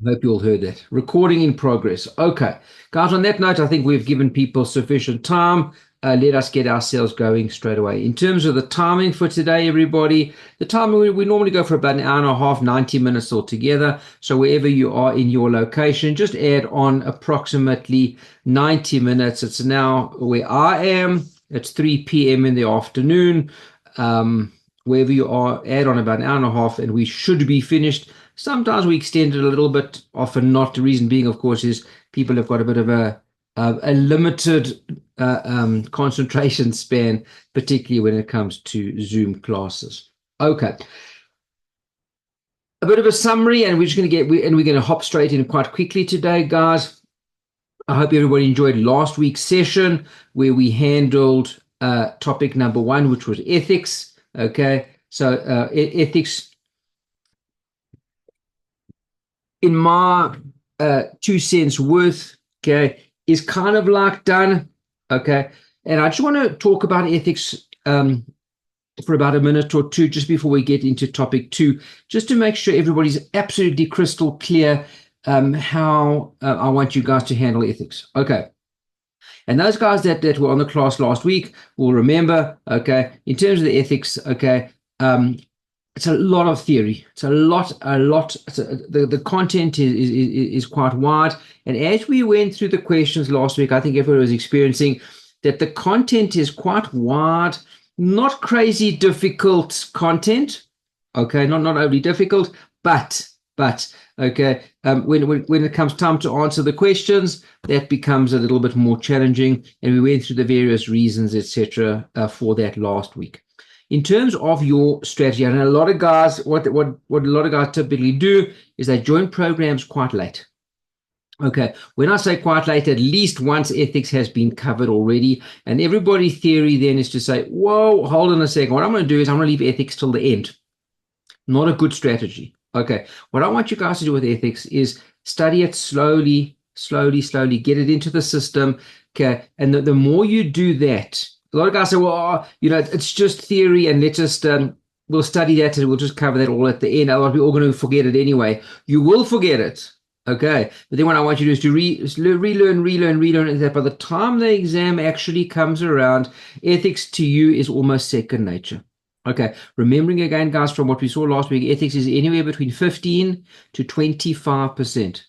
Hope you all heard that. Recording in progress. Okay. Guys, on that note, I think we've given people sufficient time. Let us get ourselves going straight away. In terms of the timing for today, everybody, the timing we normally go for about an hour and a half, 90 minutes altogether. So wherever you are in your location, just add on approximately 90 minutes. It's now where I am. It's 3 p.m. in the afternoon. Wherever you are, add on about an hour and a half, and we should be finished. Sometimes we extend it a little bit, often not. The reason being, of course, is people have got a bit of a limited concentration span, particularly when it comes to Zoom classes. Okay, a bit of a summary, and we're just going to we're going to hop straight in quite quickly today, guys. I hope everybody enjoyed last week's session where we handled topic number one, which was ethics. Okay, so ethics, in my 2 cents worth, okay, is kind of like done. Okay, and I just want to talk about ethics for about a minute or two just before we get into topic two, just to make sure everybody's absolutely crystal clear how I want you guys to handle ethics. Okay. And those guys that were on the class last week will remember, okay, in terms of the ethics, okay, it's a lot of theory. It's a lot. The content is quite wide. And as we went through the questions last week, I think everyone was experiencing that the content is quite wide, not crazy difficult content. Okay, not overly difficult, but okay, when it comes time to answer the questions, that becomes a little bit more challenging. And we went through the various reasons, etc., for that last week. In terms of your strategy, and a lot of guys, what a lot of guys typically do is they join programs quite late. Okay, when I say quite late, at least once ethics has been covered already, and everybody's theory then is to say, whoa, hold on a second. What I'm going to do is I'm going to leave ethics till the end. Not a good strategy. Okay, what I want you guys to do with ethics is study it slowly, get it into the system. Okay, and the more you do that, a lot of guys say, well, it's just theory, and let's just we'll study that and we'll just cover that all at the end. A lot of people are going to forget it anyway. You will forget it. Okay, but then what I want you to do is to relearn, and that by the time the exam actually comes around, ethics to you is almost second nature. Okay, remembering again, guys, from what we saw last week, ethics is anywhere between 15 to 25%.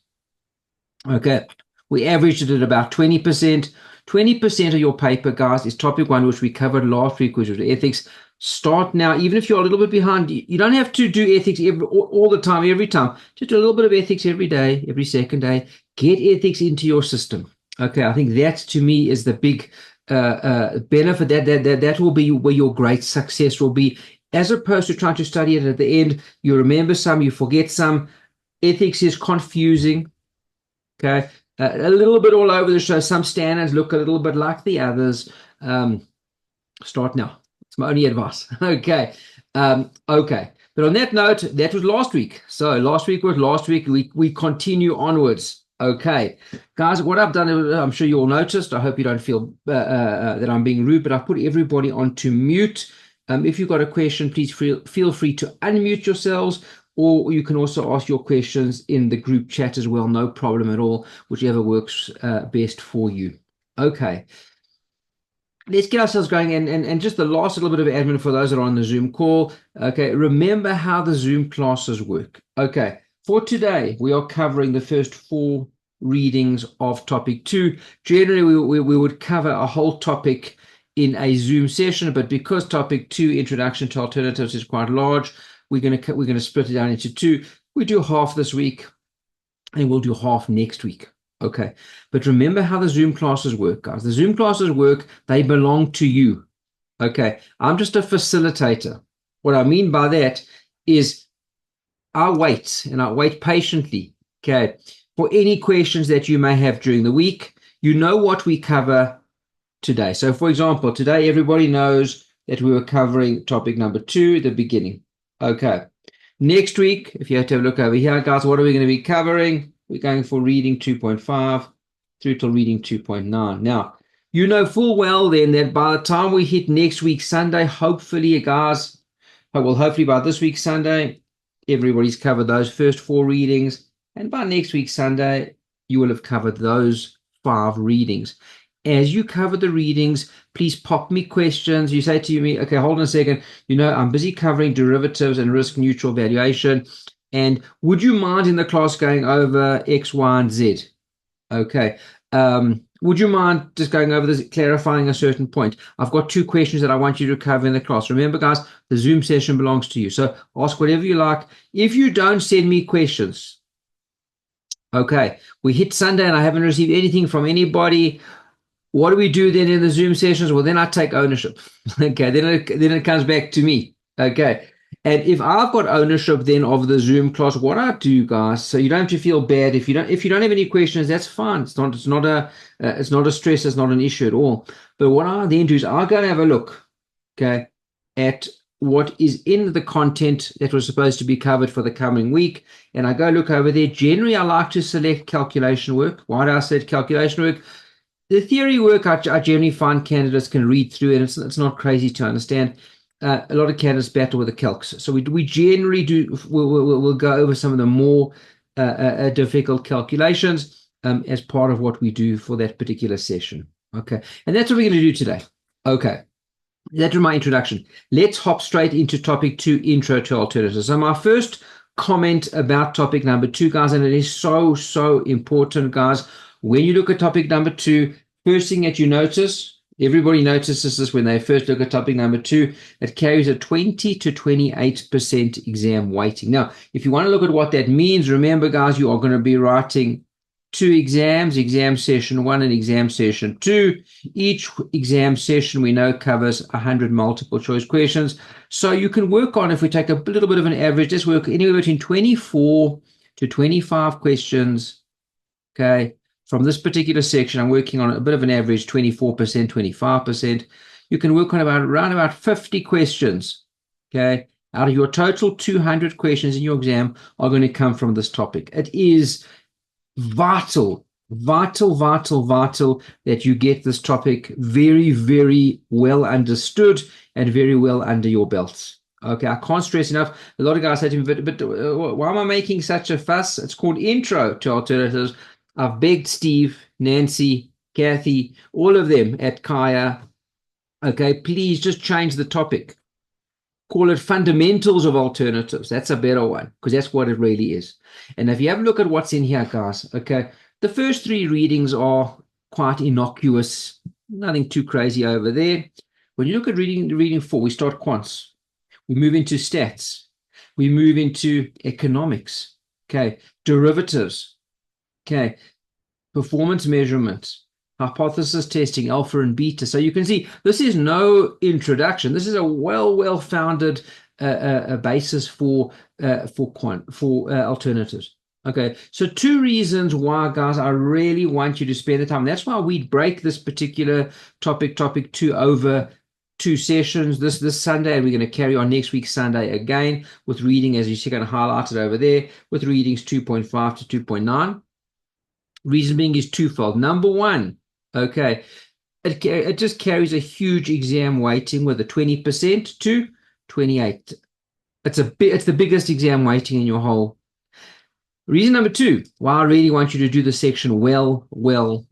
Okay, we averaged it at about 20%. 20% of your paper, guys, is topic one, which we covered last week, which was ethics. Start now, even if you're a little bit behind. You don't have to do ethics all the time, every time. Just do a little bit of ethics every day, every second day. Get ethics into your system. Okay, I think that to me is the big benefit. That will be where your great success will be, as opposed to trying to study it at the end. You remember some, you forget some. Ethics is confusing. Okay, a little bit all over the show. Some standards look a little bit like the others. Start now. It's my only advice. Okay. Okay. But on that note, that was last week. So last week was last week. We continue onwards. Okay. Guys, what I've done, I'm sure you all noticed. I hope you don't feel that I'm being rude, but I've put everybody onto mute. If you've got a question, please feel free to unmute yourselves, or you can also ask your questions in the group chat as well. No problem at all, whichever works best for you. Okay. Let's get ourselves going, and just the last little bit of admin for those that are on the Zoom call. Okay, remember how the Zoom classes work. Okay, for today, we are covering the first 4 readings of topic 2. Generally, we would cover a whole topic in a Zoom session, but because topic 2, Introduction to Alternatives, is quite large, we're going to split it down into 2. We do half this week, and we'll do half next week. Okay, but remember how the Zoom classes work, guys. The Zoom classes work, they belong to you. Okay, I'm just a facilitator. What I mean by that is I wait patiently, okay, for any questions that you may have during the week. You know what we cover today. So, for example, today everybody knows that we were covering topic number 2, the beginning. Okay, next week, if you have to have a look over here, guys, what are we going to be covering? We're going for reading 2.5 through till reading 2.9. Now, you know full well then that by the time we hit next week Sunday, hopefully, guys, hopefully by this week Sunday, everybody's covered those first 4 readings, And by next week, Sunday, you will have covered those 5 readings. As you cover the readings, please pop me questions. You say to me, okay, hold on a second. I'm busy covering derivatives and risk neutral valuation. And would you mind in the class going over X, Y, and Z? Okay. Would you mind just going over this, clarifying a certain point? I've got 2 questions that I want you to cover in the class. Remember, guys, the Zoom session belongs to you. So ask whatever you like. If you don't send me questions, okay, we hit Sunday and I haven't received anything from anybody. What do we do then in the Zoom sessions? Well, then I take ownership. Okay, then it comes back to me. Okay. And if I've got ownership then of the Zoom class, what I do, guys, so you don't have to feel bad if you don't have any questions, that's fine. It's not a stress, it's not an issue at all. But what I then do is I go and have a look, okay, at what is in the content that was supposed to be covered for the coming week, and I go look over there. Generally, I like to select calculation work. Why do I select calculation work? The theory work I generally find candidates can read through, and it's not crazy to understand. A lot of candidates battle with the calcs, so we generally do. We'll go over some of the more difficult calculations as part of what we do for that particular session. Okay, and that's what we're going to do today. Okay, that's my introduction. Let's hop straight into topic 2, intro to alternatives. So my first comment about topic number 2, guys, and it is so important, guys. When you look at topic number 2, first thing that you notice, everybody notices this when they first look at topic number 2, it carries a 20 to 28% exam weighting. Now, if you want to look at what that means, remember, guys, you are going to be writing 2 exams, exam session 1 and exam session 2. Each exam session we know covers 100 multiple choice questions. So you can work on, if we take a little bit of an average, just work anywhere between 24 to 25 questions, okay? From this particular section, I'm working on a bit of an average, 24%, 25%. You can work on around about 50 questions, okay? Out of your total 200 questions in your exam are going to come from this topic. It is vital that you get this topic very, very well understood and very well under your belts. Okay, I can't stress enough. A lot of guys say to me, but why am I making such a fuss? It's called Intro to Alternatives. I've begged Steve, Nancy, Kathy, all of them at CAIA, okay, please just change the topic. Call it Fundamentals of Alternatives. That's a better one, because that's what it really is. And if you have a look at what's in here, guys, okay, the first 3 readings are quite innocuous, nothing too crazy over there. When you look at reading 4, we start quants. We move into stats. We move into economics, okay, derivatives, okay, performance measurements, hypothesis testing, alpha and beta. So you can see this is no introduction. This is a well-founded basis for alternatives. Okay, so 2 reasons why, guys, I really want you to spend the time. That's why we break this particular topic 2 over 2 sessions this Sunday, and we're going to carry on next week Sunday again with reading, as you see, kind of highlighted over there, with readings 2.5 to 2.9. Reason being is twofold. Number one, okay, it just carries a huge exam weighting with a 20% to 28. It's the biggest exam weighting in your whole. Reason number 2, why I really want you to do the section well,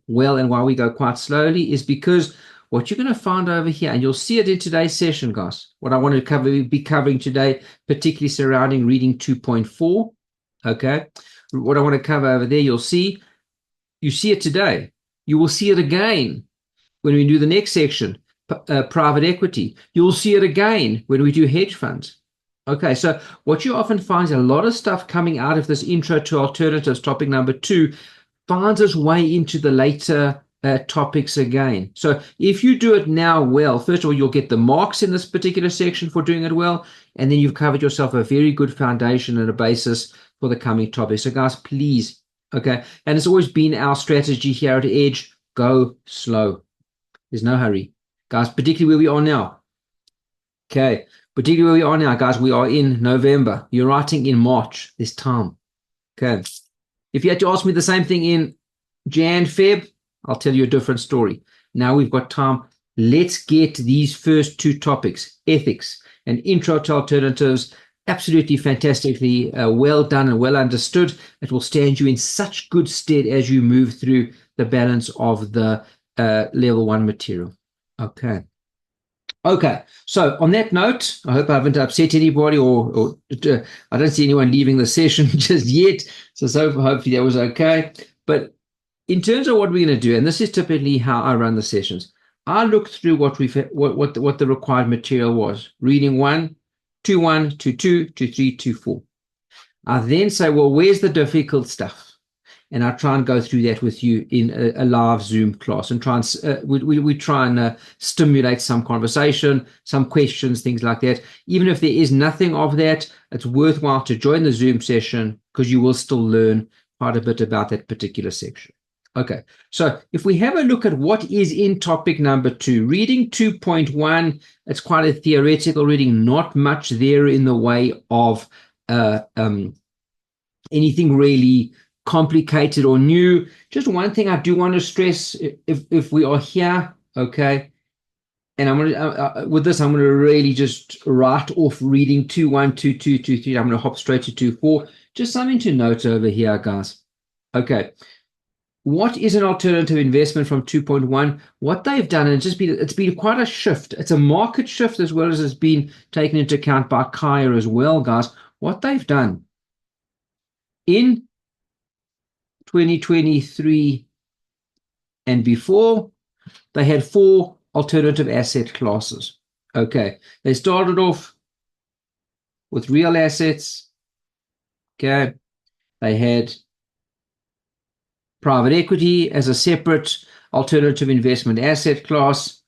and why we go quite slowly, is because what you're going to find over here, and you'll see it in today's session, guys, what I want to be covering today, particularly surrounding reading 2.4, okay, what I want to cover over there, you see it today. You will see it again when we do the next section, private equity. You'll see it again when we do hedge funds. Okay, so what you often find is a lot of stuff coming out of this intro to alternatives, topic number 2, finds its way into the later topics again. So if you do it now well, first of all, you'll get the marks in this particular section for doing it well, and then you've covered yourself a very good foundation and a basis for the coming topics. So guys, please, okay, and it's always been our strategy here at Edge, go slow. There's no hurry. Guys, particularly where we are now. Okay, particularly where we are now, guys, we are in November. You're writing in March. There's time. Okay. If you had to ask me the same thing in Jan, Feb, I'll tell you a different story. Now we've got time. Let's get these first 2 topics, ethics and intro to alternatives, absolutely fantastically well done and well understood. It will stand you in such good stead as you move through the balance of the level 1 material. Okay, so on that note, I hope I haven't upset anybody, or I don't see anyone leaving the session just yet. So hopefully that was okay. But in terms of what we're going to do, and this is typically how I run the sessions, I look through what the required material was. Reading 1, 2-1, 2-2, 2-3, 2-4. I then say, well, where's the difficult stuff? And I try and go through that with you in a live Zoom class, and try and we try and stimulate some conversation, some questions, things like that. Even if there is nothing of that, it's worthwhile to join the Zoom session, because you will still learn quite a bit about that particular section. Okay, so if we have a look at what is in topic number 2, reading 2.1, it's quite a theoretical reading, not much there in the way of anything really complicated or new. Just one thing I do want to stress, if we are here, okay, and I'm going to with this, I'm going to really just write off reading 2-1, 2-2, 2-3. I'm going to hop straight to 2-4. Just something to note over here, guys. Okay, what is an alternative investment from 2.1? What they've done, and it's been quite a shift. It's a market shift, as well as it's been taken into account by CAIA as well, guys. What they've done in 2023 and before, they had 4 alternative asset classes. Okay, they started off with real assets. Okay, they had private equity as a separate alternative investment asset class.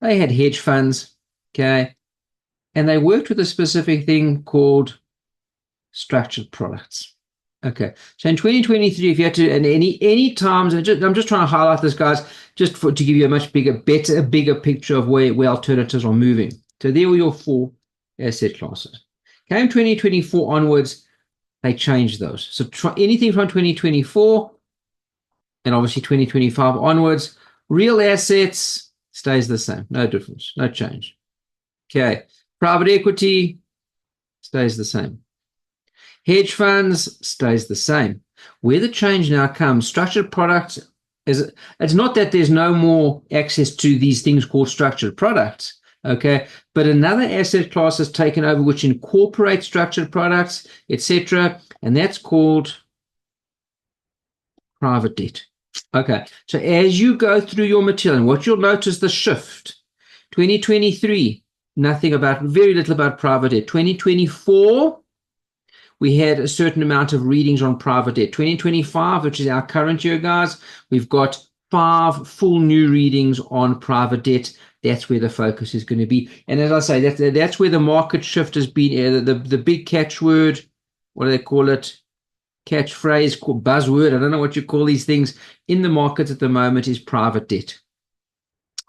They had hedge funds. Okay, and they worked with a specific thing called structured products. Okay, so in 2023, if you had to, and any times, I'm just trying to highlight this, guys, just to give you a much bigger picture of where alternatives are moving. So there were your 4 asset classes. Came 2024 onwards, they changed those. So anything from 2024 and obviously 2025 onwards, real assets stays the same, no difference, no change. Okay, private equity stays the same. Hedge funds stays the same. Where the change now comes, structured products, it's not that there's no more access to these things called structured products, okay? But another asset class has taken over, which incorporates structured products, etc., and that's called private debt. Okay, so as you go through your material, and what you'll notice the shift, 2023, very little about private debt. 2024, we had a certain amount of readings on private debt. 2025, which is our current year, guys, we've got 5 full new readings on private debt. That's where the focus is going to be. And as I say, that's where the market shift has been. The big catchword, what do they call it? Catchphrase, called buzzword, I don't know what you call these things, in the market at the moment is private debt.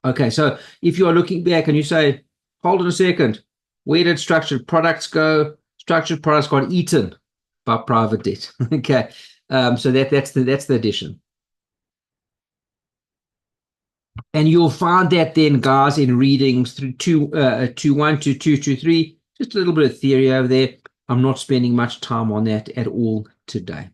Okay, so if you are looking back and you say, hold on a second, where did structured products go? Structured products got eaten by private debt. Okay, so that's the addition. And you'll find that then, guys, in readings through 2-1, 2-2, 2-3, just a little bit of theory over there. I'm not spending much time on that at all today.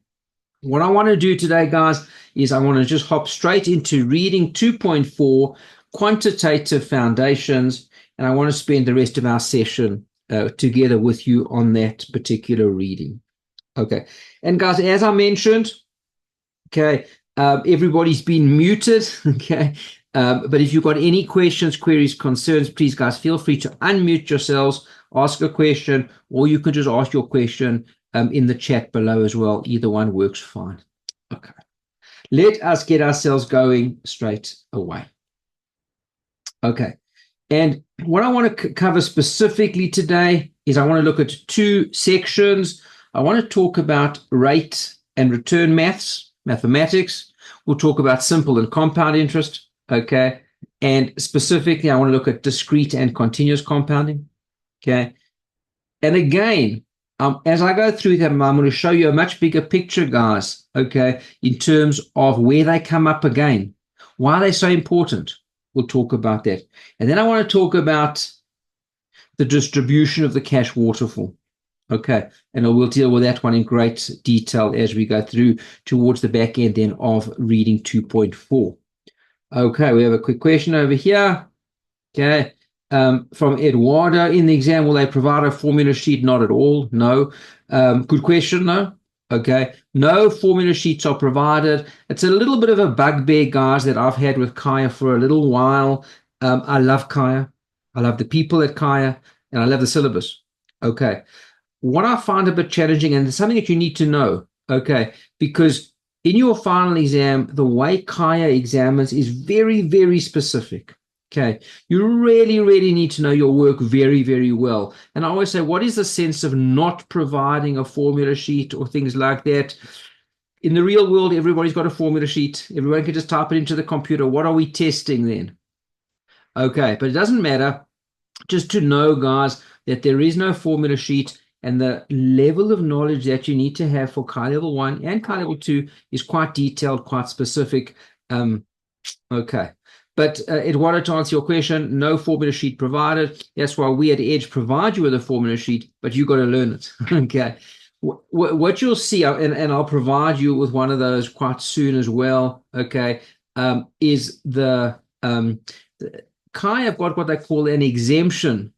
What I want to do today, guys, is I want to just hop straight into reading 2.4, quantitative foundations, and I want to spend the rest of our session together with you on that particular reading. Okay, and guys, as I mentioned, okay, everybody's been muted. Okay, but if you've got any questions, queries, concerns, please, guys, feel free to unmute yourselves, ask a question, or you can just ask your question in the chat below as well. Either one works fine. Okay, let us get ourselves going straight away. Okay, and what I want to cover specifically today is I want to look at 2 sections. I want to talk about rate and return mathematics. We'll talk about simple and compound interest, okay? And specifically, I want to look at discrete and continuous compounding, okay? And again, as I go through them, I'm going to show you a much bigger picture, guys, okay, in terms of where they come up again, why they're so important. We'll talk about that. And then I want to talk about the distribution of the cash waterfall. Okay, and we'll deal with that one in great detail as we go through towards the back end then of reading 2.4. Okay, we have a quick question over here. Okay, from Eduardo. In the exam, will they provide a formula sheet? Not at all. No. Good question, though. Okay, no formula sheets are provided. It's a little bit of a bugbear, guys, that I've had with CAIA for a little while. I love CAIA. I love the people at CAIA, and I love the syllabus. Okay. What I find a bit challenging, and it's something that you need to know, okay, because in your final exam, the way CAIA examines is very, very specific. Okay, you really, really need to know your work very, very well. And I always say, what is the sense of not providing a formula sheet or things like that? In the real world, everybody's got a formula sheet. Everyone can just type it into the computer. What are we testing then? Okay, but it doesn't matter. Just to know, guys, that there is no formula sheet, and the level of knowledge that you need to have for CAIA Level 1 and CAIA Level 2 is quite detailed, quite specific. Okay. But Eduardo, to answer your question, no formula sheet provided. That's why we at Edge provide you with a formula sheet, but you got to learn it. Okay. What you'll see, and I'll provide you with one of those quite soon as well, okay, is the CAIA have got what they call an exception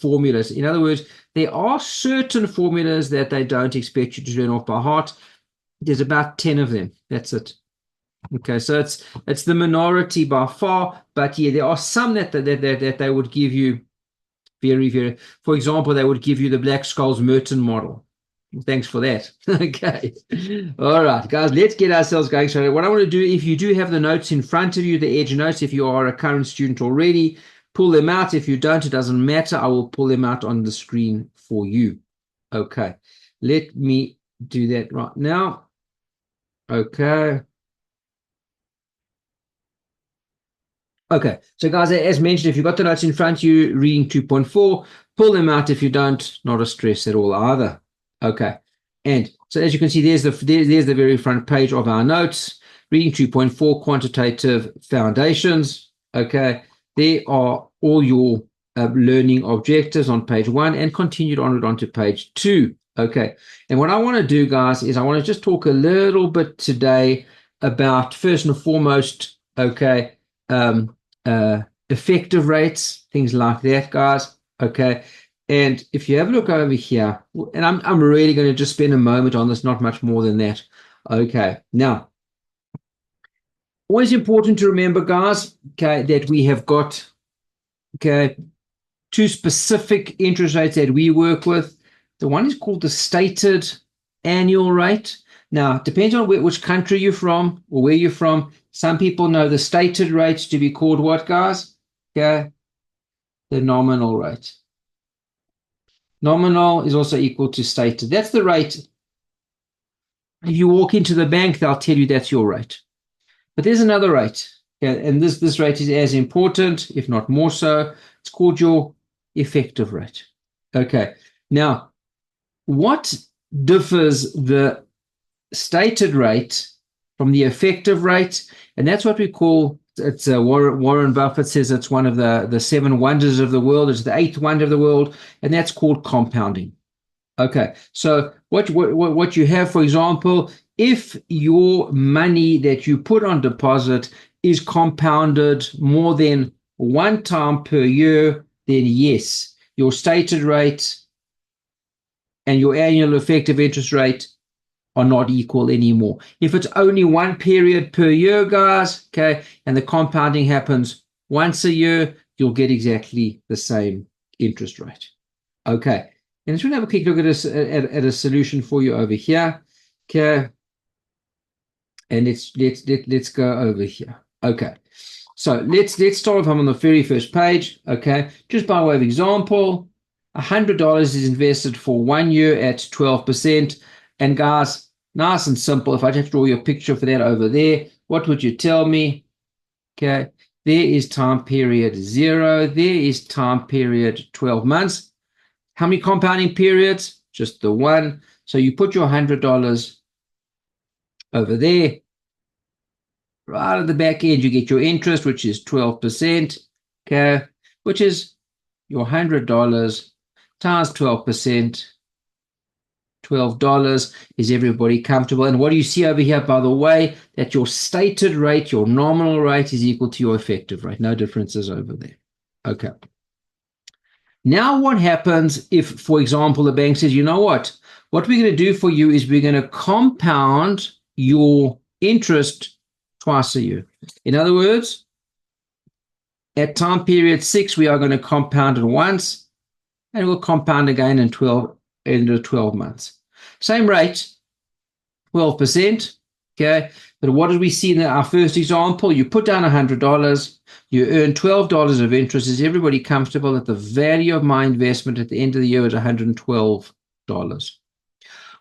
formulas. In other words, there are certain formulas that they don't expect you to learn off by heart. There's about 10 of them. That's it. Okay, so it's the minority by far, but yeah, there are some that they would give you very, very. For example, they would give you the Black-Scholes-Merton model. Thanks for that. Okay. All right, guys, let's get ourselves going. So what I want to do, if you do have the notes in front of you, the Edge notes, if you are a current student already, pull them out. If you don't, it doesn't matter. I will pull them out on the screen for you. Okay. Let me do that right now. Okay. Okay, so guys, as mentioned, if you've got the notes in front of you, reading 2.4, pull them out. If you don't, not a stress at all either. Okay, and so as you can see, there's the very front page of our notes, reading 2.4, quantitative foundations. Okay, there are all your learning objectives on page 1 and continued onward onto page 2. Okay, and what I want to do, guys, is I want to just talk a little bit today about, first and foremost, okay, effective rates, things like that, guys. Okay. And if you have a look over here, and I'm really going to just spend a moment on this, not much more than that. Okay. Now, always important to remember, guys, okay, that we have got, okay, two specific interest rates that we work with. The one is called the stated annual rate. Now, it depends on which country you're from or where you're from. Some people know the stated rates to be called what, guys? Okay, the nominal rate. Nominal is also equal to stated. That's the rate. If you walk into the bank, they'll tell you that's your rate. But there's another rate, okay, and this rate is as important, if not more so. It's called your effective rate. Okay, now, what differs the stated rate from the effective rate? And that's what we call, it's Warren Buffett says it's one of the 7 wonders of the world. It's the 8th wonder of the world, and that's called compounding. Okay, so what you have, for example, if your money that you put on deposit is compounded more than 1 time per year, then yes, your stated rate and your annual effective interest rate are not equal anymore. If it's only 1 period per year, guys, okay, and the compounding happens once a year, you'll get exactly the same interest rate. Okay, and let's have a quick look at a solution for you over here. Okay, and let's go over here. Okay, so let's start off on the very first page. Okay, just by way of example, $100 is invested for 1 year at 12%. And guys, nice and simple. If I just draw you a picture for that over there, what would you tell me? Okay, there is time period 0. There is time period 12 months. How many compounding periods? Just the one. So you put your $100 over there. Right at the back end, you get your interest, which is 12%. Okay, which is your $100 times 12%. $12. Is everybody comfortable? And what do you see over here, by the way, that your stated rate, your nominal rate, is equal to your effective rate. No differences over there. Okay. Now what happens if, for example, the bank says, you know what we're going to do for you is we're going to compound your interest twice a year. In other words, at time period 6, we are going to compound it once, and we'll compound again in 12 months. Same rate, 12%. Okay, but what did we see in our first example? You put down $100, you earn $12 of interest. Is everybody comfortable that the value of my investment at the end of the year is $112?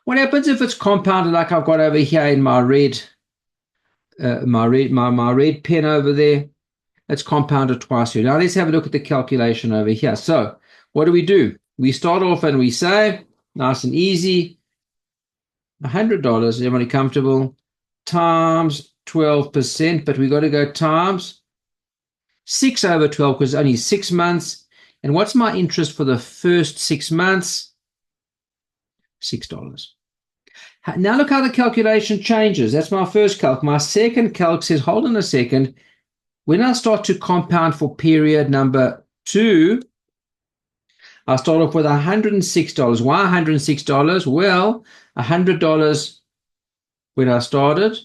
What happens if it's compounded like I've got over here in my red, my red pen over there? It's compounded twice here. Now let's have a look at the calculation over here. So what do? We start off and we say, nice and easy, $100, is everybody comfortable, times 12%, but we got to go times 6 over 12 because it's only 6 months. And what's my interest for the first 6 months? $6. Now look how the calculation changes. That's my first calc. My second calc says, hold on a second. When I start to compound for period number 2, I start off with $106. Why $106? Well, $100 when I started,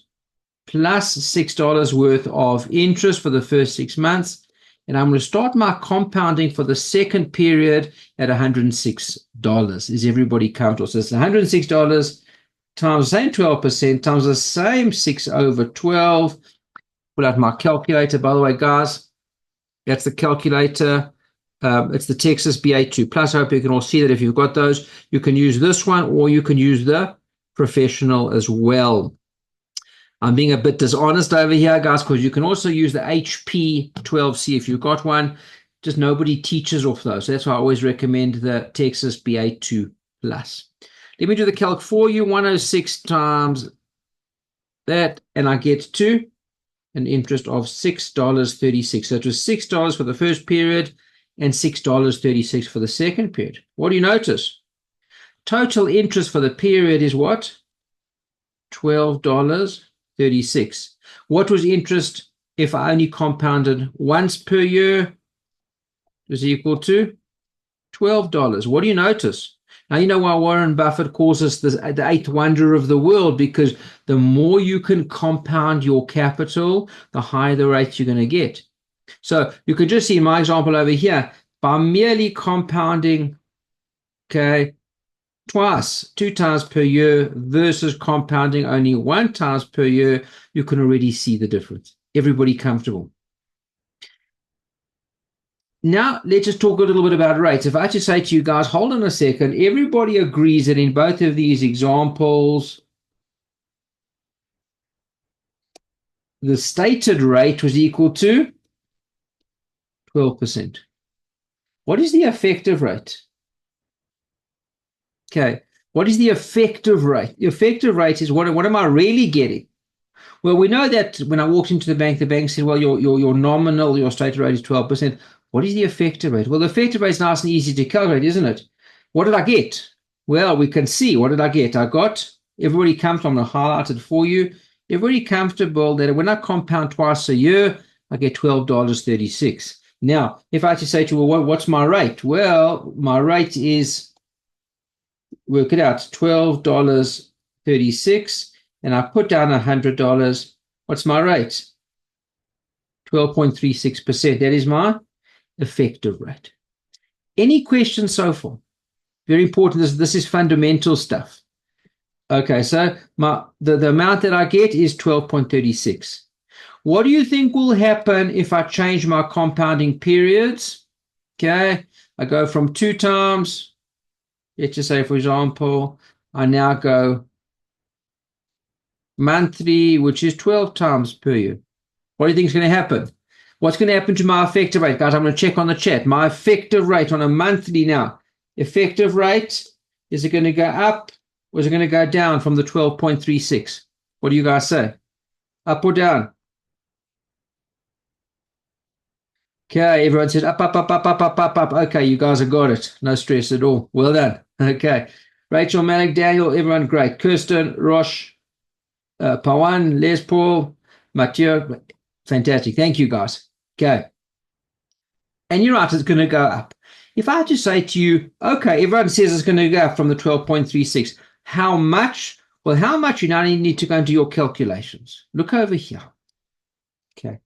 plus $6 worth of interest for the first 6 months. And I'm going to start my compounding for the second period at $106. Is everybody comfortable? So it's $106 times the same 12% times the same 6 over 12. Pull out my calculator. By the way, guys, that's the calculator. It's the Texas BA2 Plus. I hope you can all see that. If you've got those, you can use this one or you can use the professional as well. I'm being a bit dishonest over here, guys, because you can also use the HP 12C if you've got one. Just nobody teaches off those. So that's why I always recommend the Texas BA2 Plus. Let me do the calc for you. 106 times that, and I get to an interest of $6.36. So it was $6 for the first period and $6.36 for the second period. What do you notice? Total interest for the period is what? $12.36. What was interest if I only compounded once per year? It was equal to $12. What do you notice? Now, you know why Warren Buffett calls us the eighth wonder of the world, because the more you can compound your capital, the higher the rates you're going to get. So you can just see in my example over here, by merely compounding, okay, twice, 2 times per year versus compounding only 1 times per year, you can already see the difference. Everybody comfortable? Now, let's just talk a little bit about rates. If I just say to you guys, hold on a second, everybody agrees that in both of these examples, the stated rate was equal to 12%. What is the effective rate? Okay, what is the effective rate? The effective rate is what am I really getting? Well, we know that when I walked into the bank said, well, your nominal, your stated rate is 12%. What is the effective rate? Well, the effective rate is nice and easy to calculate, isn't it? What did I get? Well, we can see. What did I get? I got, everybody comfortable, I'm going to highlight it for you. Everybody comfortable that when I compound twice a year, I get $12.36. Now, if I just say to you, well, what's my rate? Well, my rate is, work it out, $12.36, and I put down $100. What's my rate? 12.36%. That is my effective rate. Any questions so far? Very important. This is fundamental stuff. Okay, so the amount that I get is 12.36. What do you think will happen if I change my compounding periods? Okay, I go from 2 times. Let's just say, for example, I now go monthly, which is 12 times per year. What do you think is going to happen? What's going to happen to my effective rate? Guys, I'm going to check on the chat. My effective rate on a monthly now. Effective rate, is it going to go up or is it going to go down from the 12.36? What do you guys say? Up or down? Okay, everyone says up, up, up, up, up, up, up, up. Okay, you guys have got it. No stress at all. Well done. Okay. Rachel, Malik, Daniel, everyone great. Kirsten, Rosh, Pawan, Les Paul, Mathieu. Fantastic. Thank you, guys. Okay. And you're right, it's going to go up. If I had to say to you, okay, everyone says it's going to go up from the 12.36, how much? Well, how much you now need to go into your calculations. Look over here. Okay.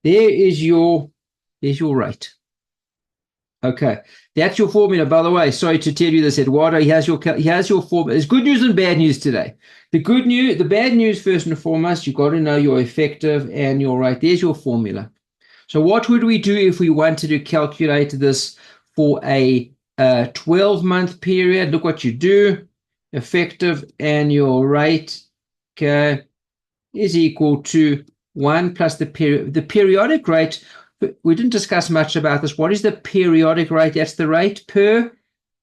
There's your rate. Okay, that's your formula. By the way, sorry to tell you this, Eduardo. He has your formula. There's good news and bad news today. The bad news first and foremost, you've got to know your effective and your rate. There's your formula. So what would we do if we wanted to calculate this for a 12-month period? Look what you do. Effective annual rate, okay, is equal to 1 plus the periodic rate. We didn't discuss much about this. What is the periodic rate? That's the rate per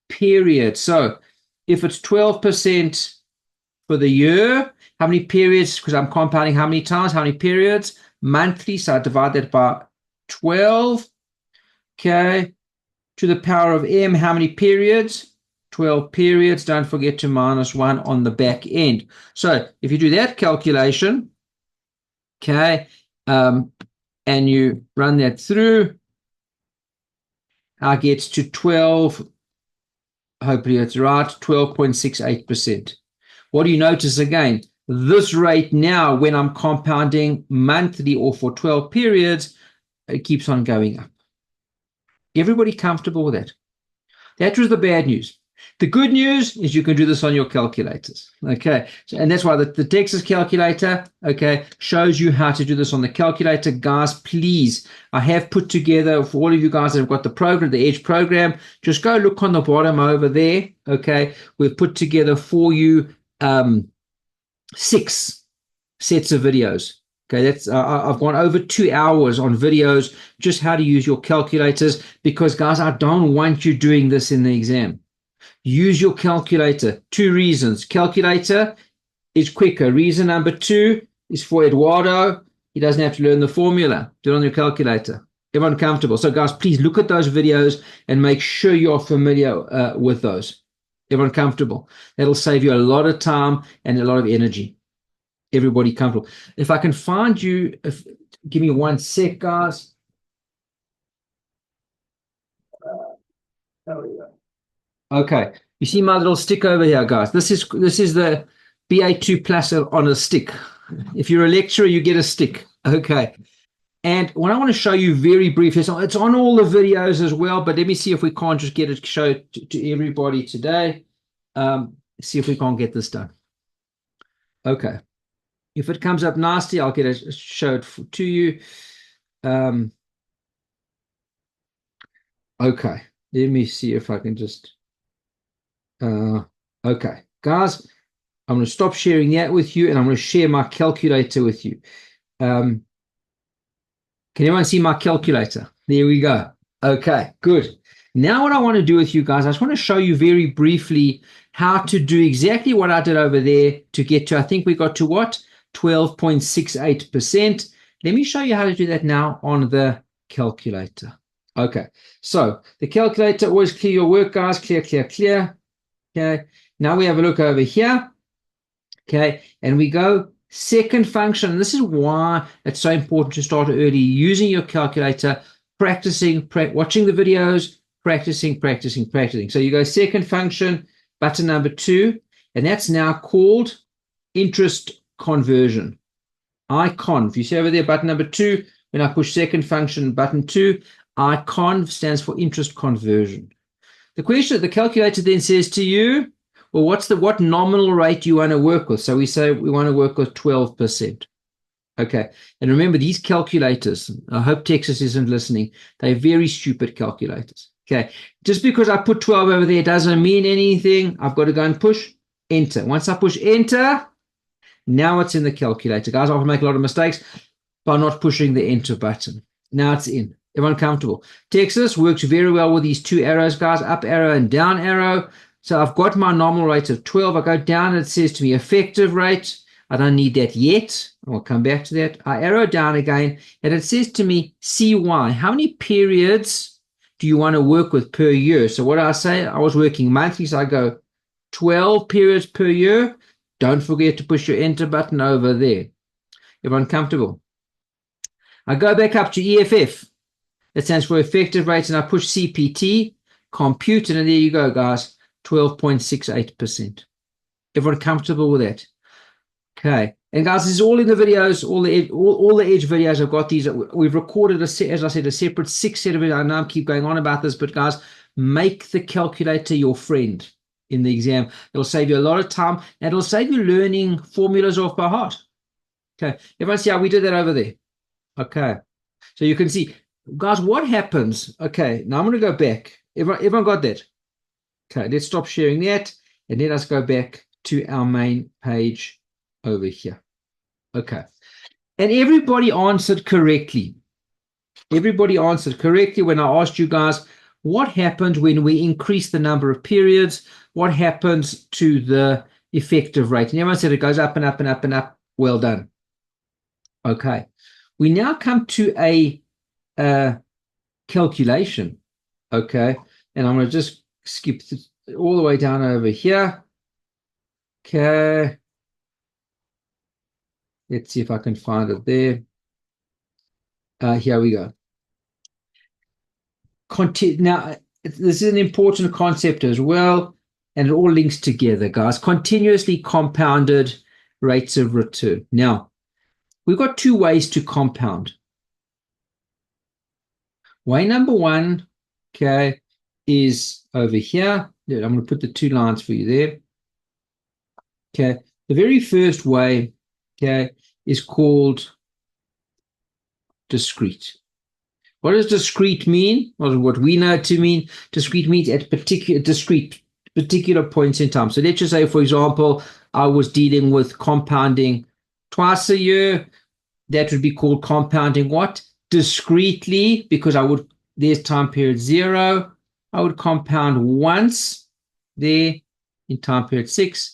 period. So if it's 12% for the year, how many periods? Because I'm compounding how many times, how many periods? Monthly, so I divide that by 12. Okay, to the power of m, how many periods? 12 periods. Don't forget to minus 1 on the back end. So if you do that calculation, okay, and you run that through, I get to 12, hopefully it's right, 12.68%. What do you notice again? This rate now, when I'm compounding monthly or for 12 periods, it keeps on going up. Everybody comfortable with that? That was the bad news. The good news is you can do this on your calculators. Okay. So, and that's why the Texas calculator, okay, shows you how to do this on the calculator. Guys, please, I have put together for all of you guys that have got the program, the Edge program, just go look on the bottom over there. Okay. We've put together for you 6 sets of videos. Okay, that's I've gone over 2 hours on videos, just how to use your calculators, because guys, I don't want you doing this in the exam. Use your calculator. 2 reasons. Calculator is quicker. Reason number 2 is for Eduardo. He doesn't have to learn the formula. Do it on your calculator. Everyone comfortable? So guys, please look at those videos and make sure you're familiar with those. Everyone comfortable? That'll save you a lot of time and a lot of energy. Everybody comfortable. If I can find you, give me 1 sec, guys. There we go. Okay, you see my little stick over here, guys. This is the BA2 Plus on a stick. If you're a lecturer, you get a stick. Okay, and what I want to show you very briefly, it's on all the videos as well, but let me see if we can't just get it shown to everybody today. See if we can't get this done. Okay. If it comes up nasty, I'll get it showed to you. Okay, let me see if I can just. Okay, guys, I'm going to stop sharing that with you, and I'm going to share my calculator with you. Can everyone see my calculator? There we go. Okay, good. Now what I want to do with you guys, I just want to show you very briefly how to do exactly what I did over there to get to, I think we got to what? 12.68%. Let me show you how to do that now on the calculator. Okay, so the calculator, always clear your work, guys. Clear, clear, clear. Okay, now we have a look over here. Okay, and we go second function. This is why it's so important to start early, using your calculator, practicing, watching the videos, practicing. So you go second function, button number 2, and that's now called interest conversion. Icon. If you see over there, button number 2, when I push second function, button 2, icon stands for interest conversion. The question, the calculator then says to you, well, what nominal rate do you want to work with? So we say we want to work with 12%. Okay. And remember, these calculators, I hope Texas isn't listening, they're very stupid calculators. Okay. Just because I put 12 over there doesn't mean anything. I've got to go and push enter. Once I push enter, now it's in the calculator. Guys, I often make a lot of mistakes by not pushing the enter button. Now it's in. Everyone comfortable? Texas works very well with these 2 arrows, guys, up arrow and down arrow. So I've got my nominal rate of 12. I go down and it says to me effective rate. I don't need that yet. I'll come back to that. I arrow down again, and it says to me, CY, how many periods do you want to work with per year? So what I say, I was working monthly, so I go 12 periods per year. Don't forget to push your enter button over there. Everyone comfortable? I go back up to EFF. That stands for effective rates, and I push CPT, compute, and there you go, guys, 12.68%. Everyone comfortable with that? Okay. And guys, this is all in the videos, all the Edge videos. I've got these. We've recorded, as I said, a separate 6 set of videos. I know I keep going on about this, but guys, make the calculator your friend in the exam. It'll save you a lot of time, and it'll save you learning formulas off by heart. Okay. Everyone see how we did that over there? Okay. So you can see, guys, what happens. Okay. Now I'm going to go back. Everyone got that? Okay. Let's stop sharing that, and then let's go back to our main page over here. Okay. And everybody answered correctly. Everybody answered correctly when I asked you guys, what happened when we increase the number of periods? What happens to the effective rate? And everyone said it goes up and up and up and up. Well done. Okay. We now come to a calculation. Okay. And I'm going to just skip all the way down over here. Okay. Let's see if I can find it there. Here we go. Now, this is an important concept as well, and it all links together, guys. Continuously compounded rates of return. Now, we've got 2 ways to compound. Way number 1, okay, is over here. I'm going to put the 2 lines for you there. Okay, the very first way, okay, is called discrete. What does discrete mean? Well, what we know to mean, discrete means at particular points in time. So let's just say, for example, I was dealing with compounding twice a year. That would be called compounding what? Discretely, because there's time period 0. I would compound once there in time period 6.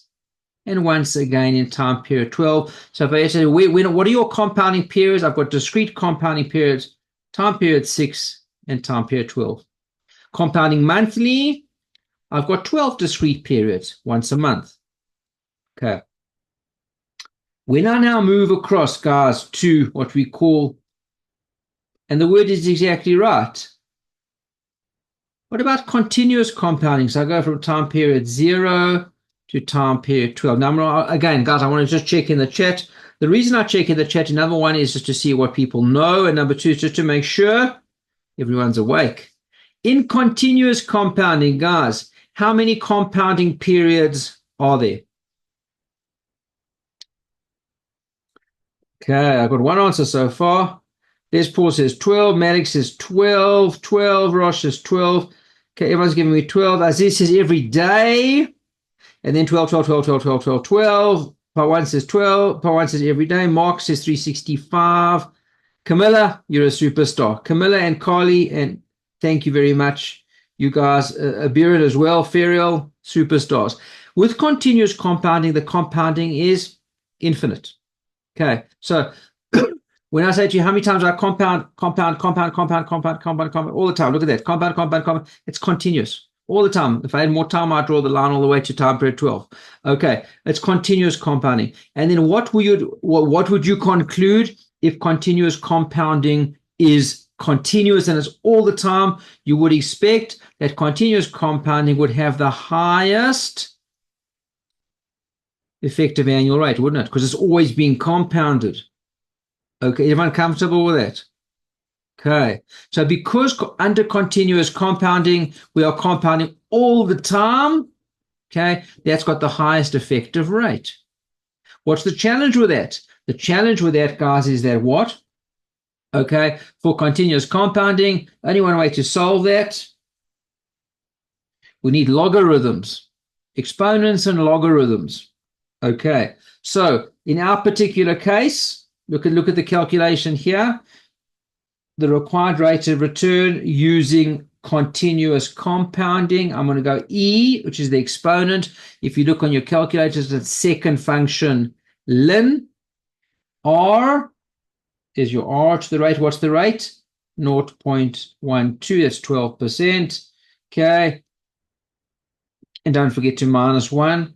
And once again in time period 12. So if I say, what are your compounding periods? I've got discrete compounding periods, time period 6 and time period 12. Compounding monthly, I've got 12 discrete periods, once a month. Okay. When I now move across, guys, to what we call, and the word is exactly right. What about continuous compounding? So I go from time period 0 to time period 12. Now, again, guys, I want to just check in the chat. The reason I check in the chat, number 1, is just to see what people know, and number 2 is just to make sure everyone's awake. In continuous compounding, guys, how many compounding periods are there? Okay, I've got 1 answer so far. There's Paul says 12, Maddox says 12, Rosh says 12. Okay, everyone's giving me 12. Aziz says every day. And then 12. Part 1 says 12. Part 1 says every day. Mark says 365. Camilla, you're a superstar. Camilla and Carly, and thank you very much. You guys, Abirid as well, Ferial, superstars. With continuous compounding, the compounding is infinite. Okay, so when I say to you, how many times I compound all the time, look at that, compound, it's continuous. All the time. If I had more time, I'd draw the line all the way to time period 12. Okay, it's continuous compounding. And then what would you conclude if continuous compounding is continuous and it's all the time? You would expect that continuous compounding would have the highest effective annual rate, wouldn't it? Because it's always being compounded. Okay, everyone comfortable with that? Okay, so because under continuous compounding, we are compounding all the time, okay, that's got the highest effective rate. What's the challenge with that? The challenge with that, guys, is that what? Okay, for continuous compounding, only one way to solve that. We need logarithms, exponents and logarithms. Okay, so in our particular case, look at the calculation here. The required rate of return using continuous compounding. I'm going to go E, which is the exponent. If you look on your calculators, it's second function ln R is your R to the rate. What's the rate? 0.12, that's 12%. Okay. And don't forget to minus 1.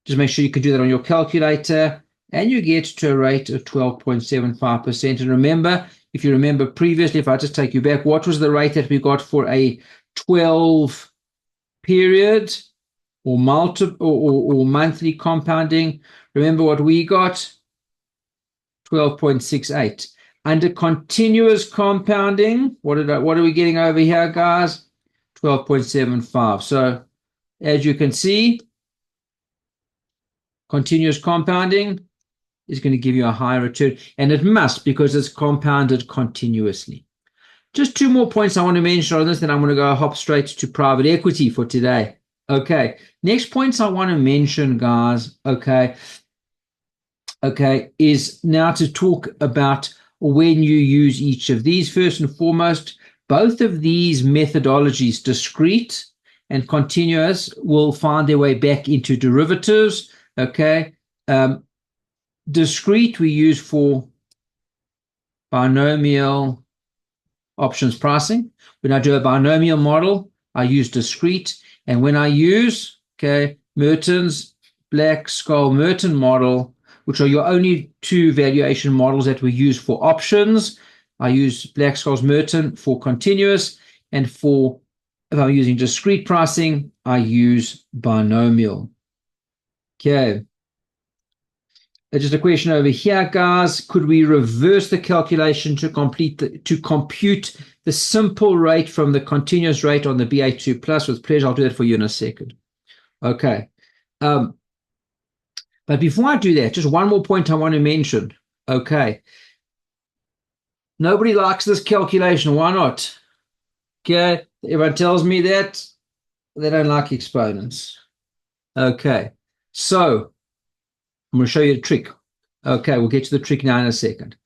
Just make sure you can do that on your calculator. And you get to a rate of 12.75%. And remember, if you remember previously, if I just take you back, what was the rate that we got for a 12 period or monthly compounding? Remember what we got? 12.68. Under continuous compounding, what are we getting over here, guys? 12.75. So as you can see, continuous compounding is going to give you a higher return, and it must, because it's compounded continuously. Just 2 more points I want to mention on this, then I'm going to go hop straight to private equity for today. Okay, next points I want to mention, guys, okay, is now to talk about when you use each of these. First and foremost, both of these methodologies, discrete and continuous, will find their way back into derivatives. Okay. Discrete we use for binomial options pricing. When I do a binomial model, I use discrete. And when I use, Merton's Black-Scholes-Merton model, which are your only 2 valuation models that we use for options, I use Black-Scholes-Merton for continuous, and if I'm using discrete pricing, I use binomial. Okay. Just a question over here, guys. Could we reverse the calculation to compute the simple rate from the continuous rate on the BA2 plus? With pleasure, I'll do that for you in a second. Okay. But before I do that, just one more point I want to mention. Okay. Nobody likes this calculation. Why not? Okay. Everyone tells me that they don't like exponents. Okay. So I'm going to show you a trick. Okay. We'll get to the trick now in a second.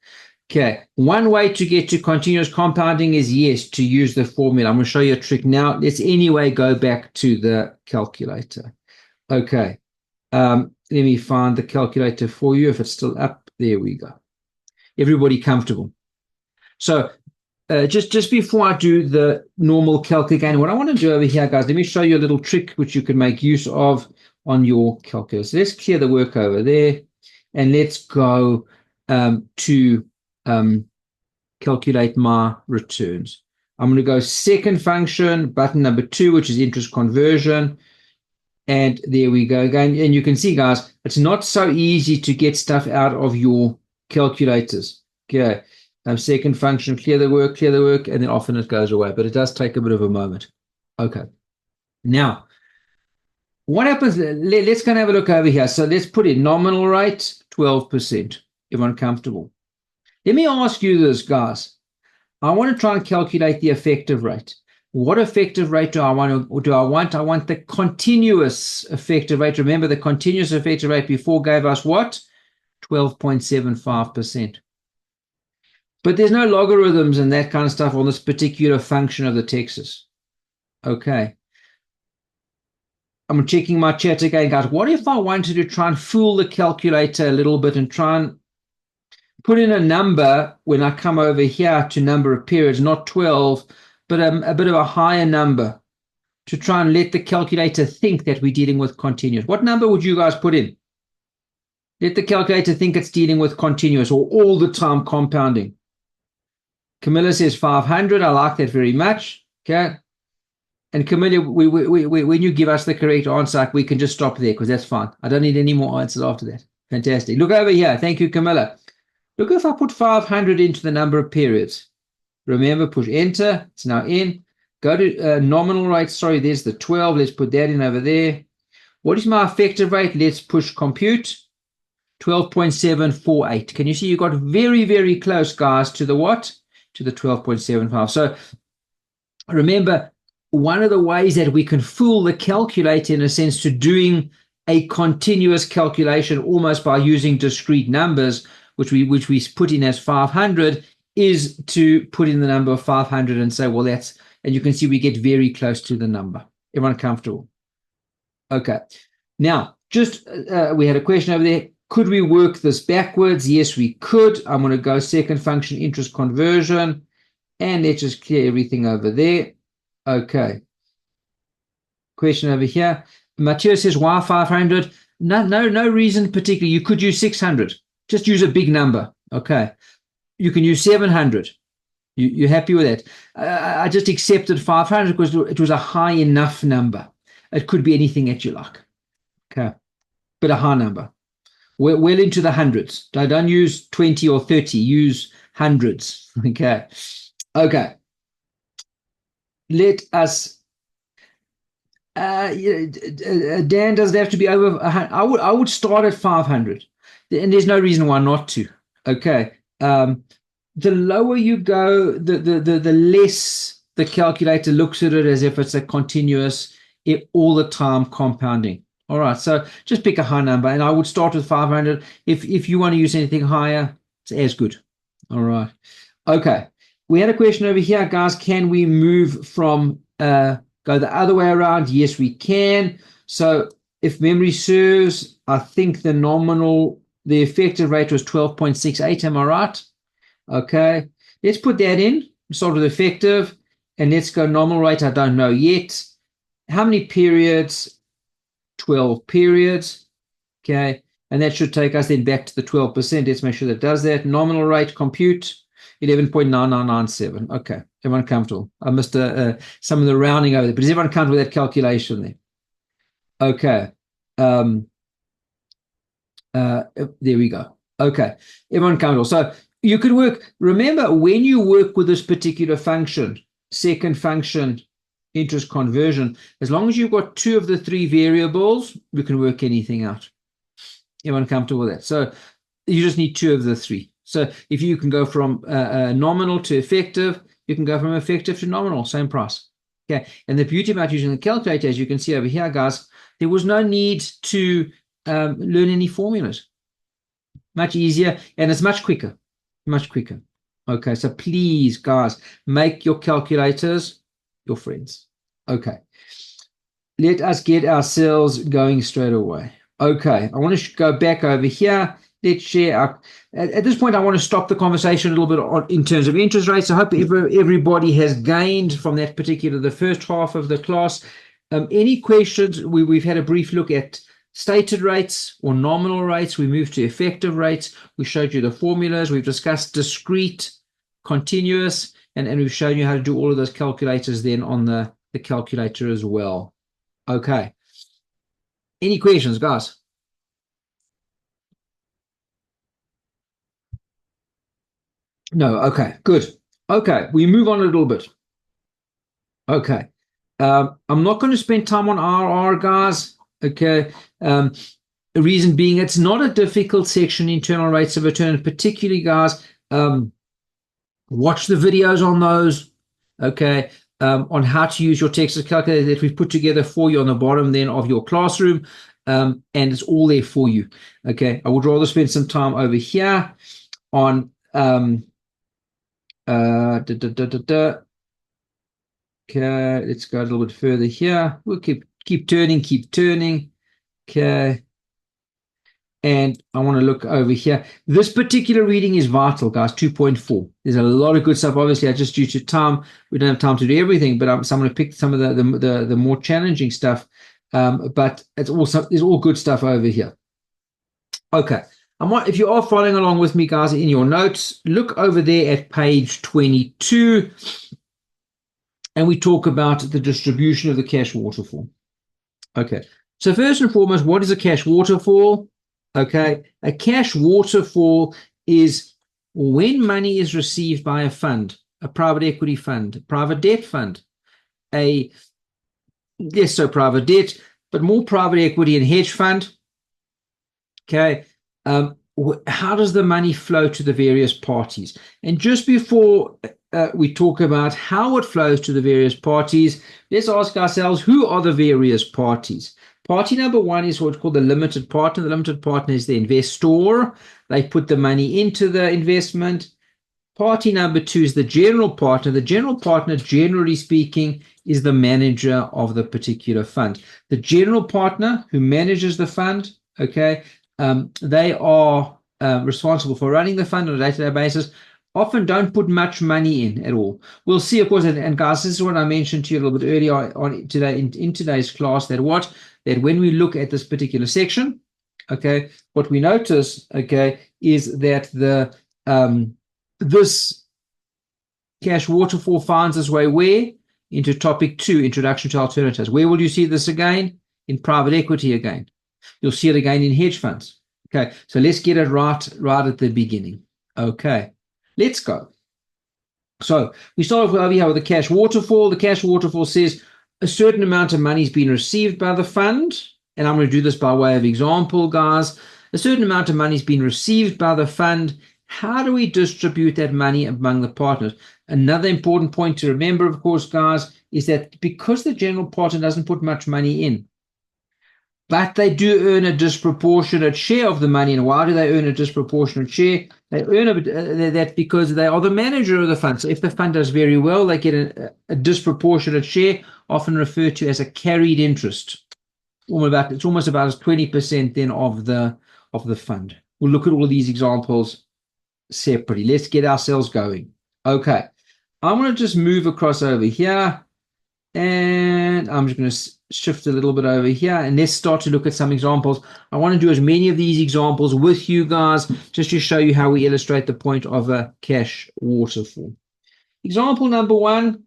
Okay. One way to get to continuous compounding is, yes, to use the formula. I'm going to show you a trick now. Let's anyway go back to the calculator. Okay. Let me find the calculator for you if it's still up. There we go. Everybody comfortable? So just before I do the normal calc again, what I want to do over here, guys, let me show you a little trick which you can make use of on your calculator. So let's clear the work over there, and let's go to calculate my returns. I'm going to go second function, button number 2, which is interest conversion. And there we go again. And you can see, guys, it's not so easy to get stuff out of your calculators. Okay. Second function, clear the work, and then often it goes away. But it does take a bit of a moment. Okay. Now, what happens? Let's go and have a look over here. So let's put in nominal rate, 12%. Everyone comfortable? Let me ask you this, guys. I want to try and calculate the effective rate. What effective rate do I want? I want the continuous effective rate. Remember, the continuous effective rate before gave us what? 12.75%. But there's no logarithms and that kind of stuff on this particular function of the Texas. Okay. I'm checking my chat again, guys. What if I wanted to try and fool the calculator a little bit and try and put in a number when I come over here to number of periods, not 12, but a bit of a higher number, to try and let the calculator think that we're dealing with continuous? What number would you guys put in? Let the calculator think it's dealing with continuous or all the time compounding. Camilla says 500. I like that very much. Okay. And Camilla, when you give us the correct answer, we can just stop there because that's fine. I don't need any more answers after that. Fantastic. Look over here. Thank you, Camilla. Look, if I put 500 into the number of periods. Remember, push enter. It's now in. Go to nominal rate. Sorry, there's the 12. Let's put that in over there. What is my effective rate? Let's push compute. 12.748. Can you see you got very, very close, guys, to the what? To the 12.75. So remember, one of the ways that we can fool the calculator, in a sense, to doing a continuous calculation almost by using discrete numbers, which we put in as 500, is to put in the number of 500 and say, well, that's, and you can see we get very close to the number. Everyone comfortable? Okay. Now, just we had a question over there. Could we work this backwards? Yes, we could. I'm going to go second function interest conversion, and let's just clear everything over there. Okay. Question over here. Matthias says, why 500? No reason particularly. You could use 600. Just use a big number. Okay. You can use 700. You're happy with that? I just accepted 500 because it was a high enough number. It could be anything that you like. Okay. But a high number. Well into the hundreds. Don't use 20 or 30. Use hundreds. Okay. Okay. Let us. Dan, does it have to be over 100? I would start at 500, and there's no reason why not to. Okay. The lower you go, the less the calculator looks at it as if it's a continuous, all the time compounding. All right, so just pick a high number, and I would start with 500. If you want to use anything higher, it's as good. All right. Okay. We had a question over here, guys. Can we move from go the other way around? Yes, we can. So if memory serves, I think the effective rate was 12.68. Am I right? Okay. Let's put that in. Start with effective, and let's go nominal rate. I don't know yet. How many periods? 12 periods. Okay. And that should take us then back to the 12%. Let's make sure that does that. Nominal rate, compute, 11.9997. Okay. Everyone comfortable? I missed some of the rounding over there, but is everyone comfortable with that calculation there? Okay. There we go. Okay. Everyone comfortable. So you could work. Remember, when you work with this particular function, second function, interest conversion, as long as you've got two of the three variables, you can work anything out. Everyone comfortable with that? So you just need two of the three. So if you can go from nominal to effective, you can go from effective to nominal, same price. Okay. And the beauty about using the calculator, as you can see over here, guys, there was no need to learn any formulas. Much easier, and it's much quicker. Much quicker. Okay, so please, guys, make your calculators your friends. Okay. Let us get ourselves going straight away. Okay, I want to go back over here. Let's share at this point, I want to stop the conversation a little bit in terms of interest rates. I hope everybody has gained from that the first half of the class. Any questions? We've had a brief look at stated rates or nominal rates. We moved to effective rates. We showed you the formulas. We've discussed discrete, continuous, and we've shown you how to do all of those calculators then on the calculator as well. Okay. Any questions, guys? No. Okay, good. Okay, we move on a little bit. Okay. I'm not going to spend time on RR, guys. Okay. The reason being, it's not a difficult section, internal rates of return, particularly, guys. Watch the videos on those. Okay. On how to use your Texas calculator that we've put together for you on the bottom then of your classroom. And it's all there for you. Okay. I would rather spend some time over here on Okay, let's go a little bit further here. We'll keep turning. Okay. And I want to look over here. This particular reading is vital, guys, 2.4. There's a lot of good stuff. Obviously, just due to time, we don't have time to do everything, but so I'm going to pick some of the more challenging stuff. But there's all good stuff over here. Okay. If you are following along with me, guys, in your notes, look over there at page 22. And we talk about the distribution of the cash waterfall. Okay. So first and foremost, what is a cash waterfall? Okay. A cash waterfall is when money is received by a fund, a private equity fund, a private debt fund, private debt, but more private equity and hedge fund. Okay. How does the money flow to the various parties? And just before we talk about how it flows to the various parties, let's ask ourselves, who are the various parties? Party number one is what's called the limited partner. The limited partner is the investor. They put the money into the investment. Party number two is the general partner. The general partner, generally speaking, is the manager of the particular fund. The general partner who manages the fund, okay, they are responsible for running the fund on a day-to-day basis, often don't put much money in at all. We'll see, of course, and guys, this is what I mentioned to you a little bit earlier on today in today's class, that when we look at this particular section, okay, what we notice, okay, is that this cash waterfall finds its way where? Into topic 2, Introduction to Alternatives. Where will you see this again? In private equity again. You'll see it again in hedge funds. Okay, so let's get it right at the beginning. Okay, let's go. So we start off over here with the cash waterfall. The cash waterfall says a certain amount of money has been received by the fund, and I'm going to do this by way of example, guys. A certain amount of money has been received by the fund. How do we distribute that money among the partners? Another important point to remember, of course, guys, is that because the general partner doesn't put much money in, but they do earn a disproportionate share of the money. And why do they earn a disproportionate share? They earn that because they are the manager of the fund. So if the fund does very well, they get a disproportionate share, often referred to as a carried interest. It's almost about as 20% then of the fund. We'll look at all of these examples separately. Let's get ourselves going. Okay, I want to just move across over here, and I'm just going to shift a little bit over here, and let's start to look at some examples. I want to do as many of these examples with you guys just to show you how we illustrate the point of a cash waterfall. Example number 1,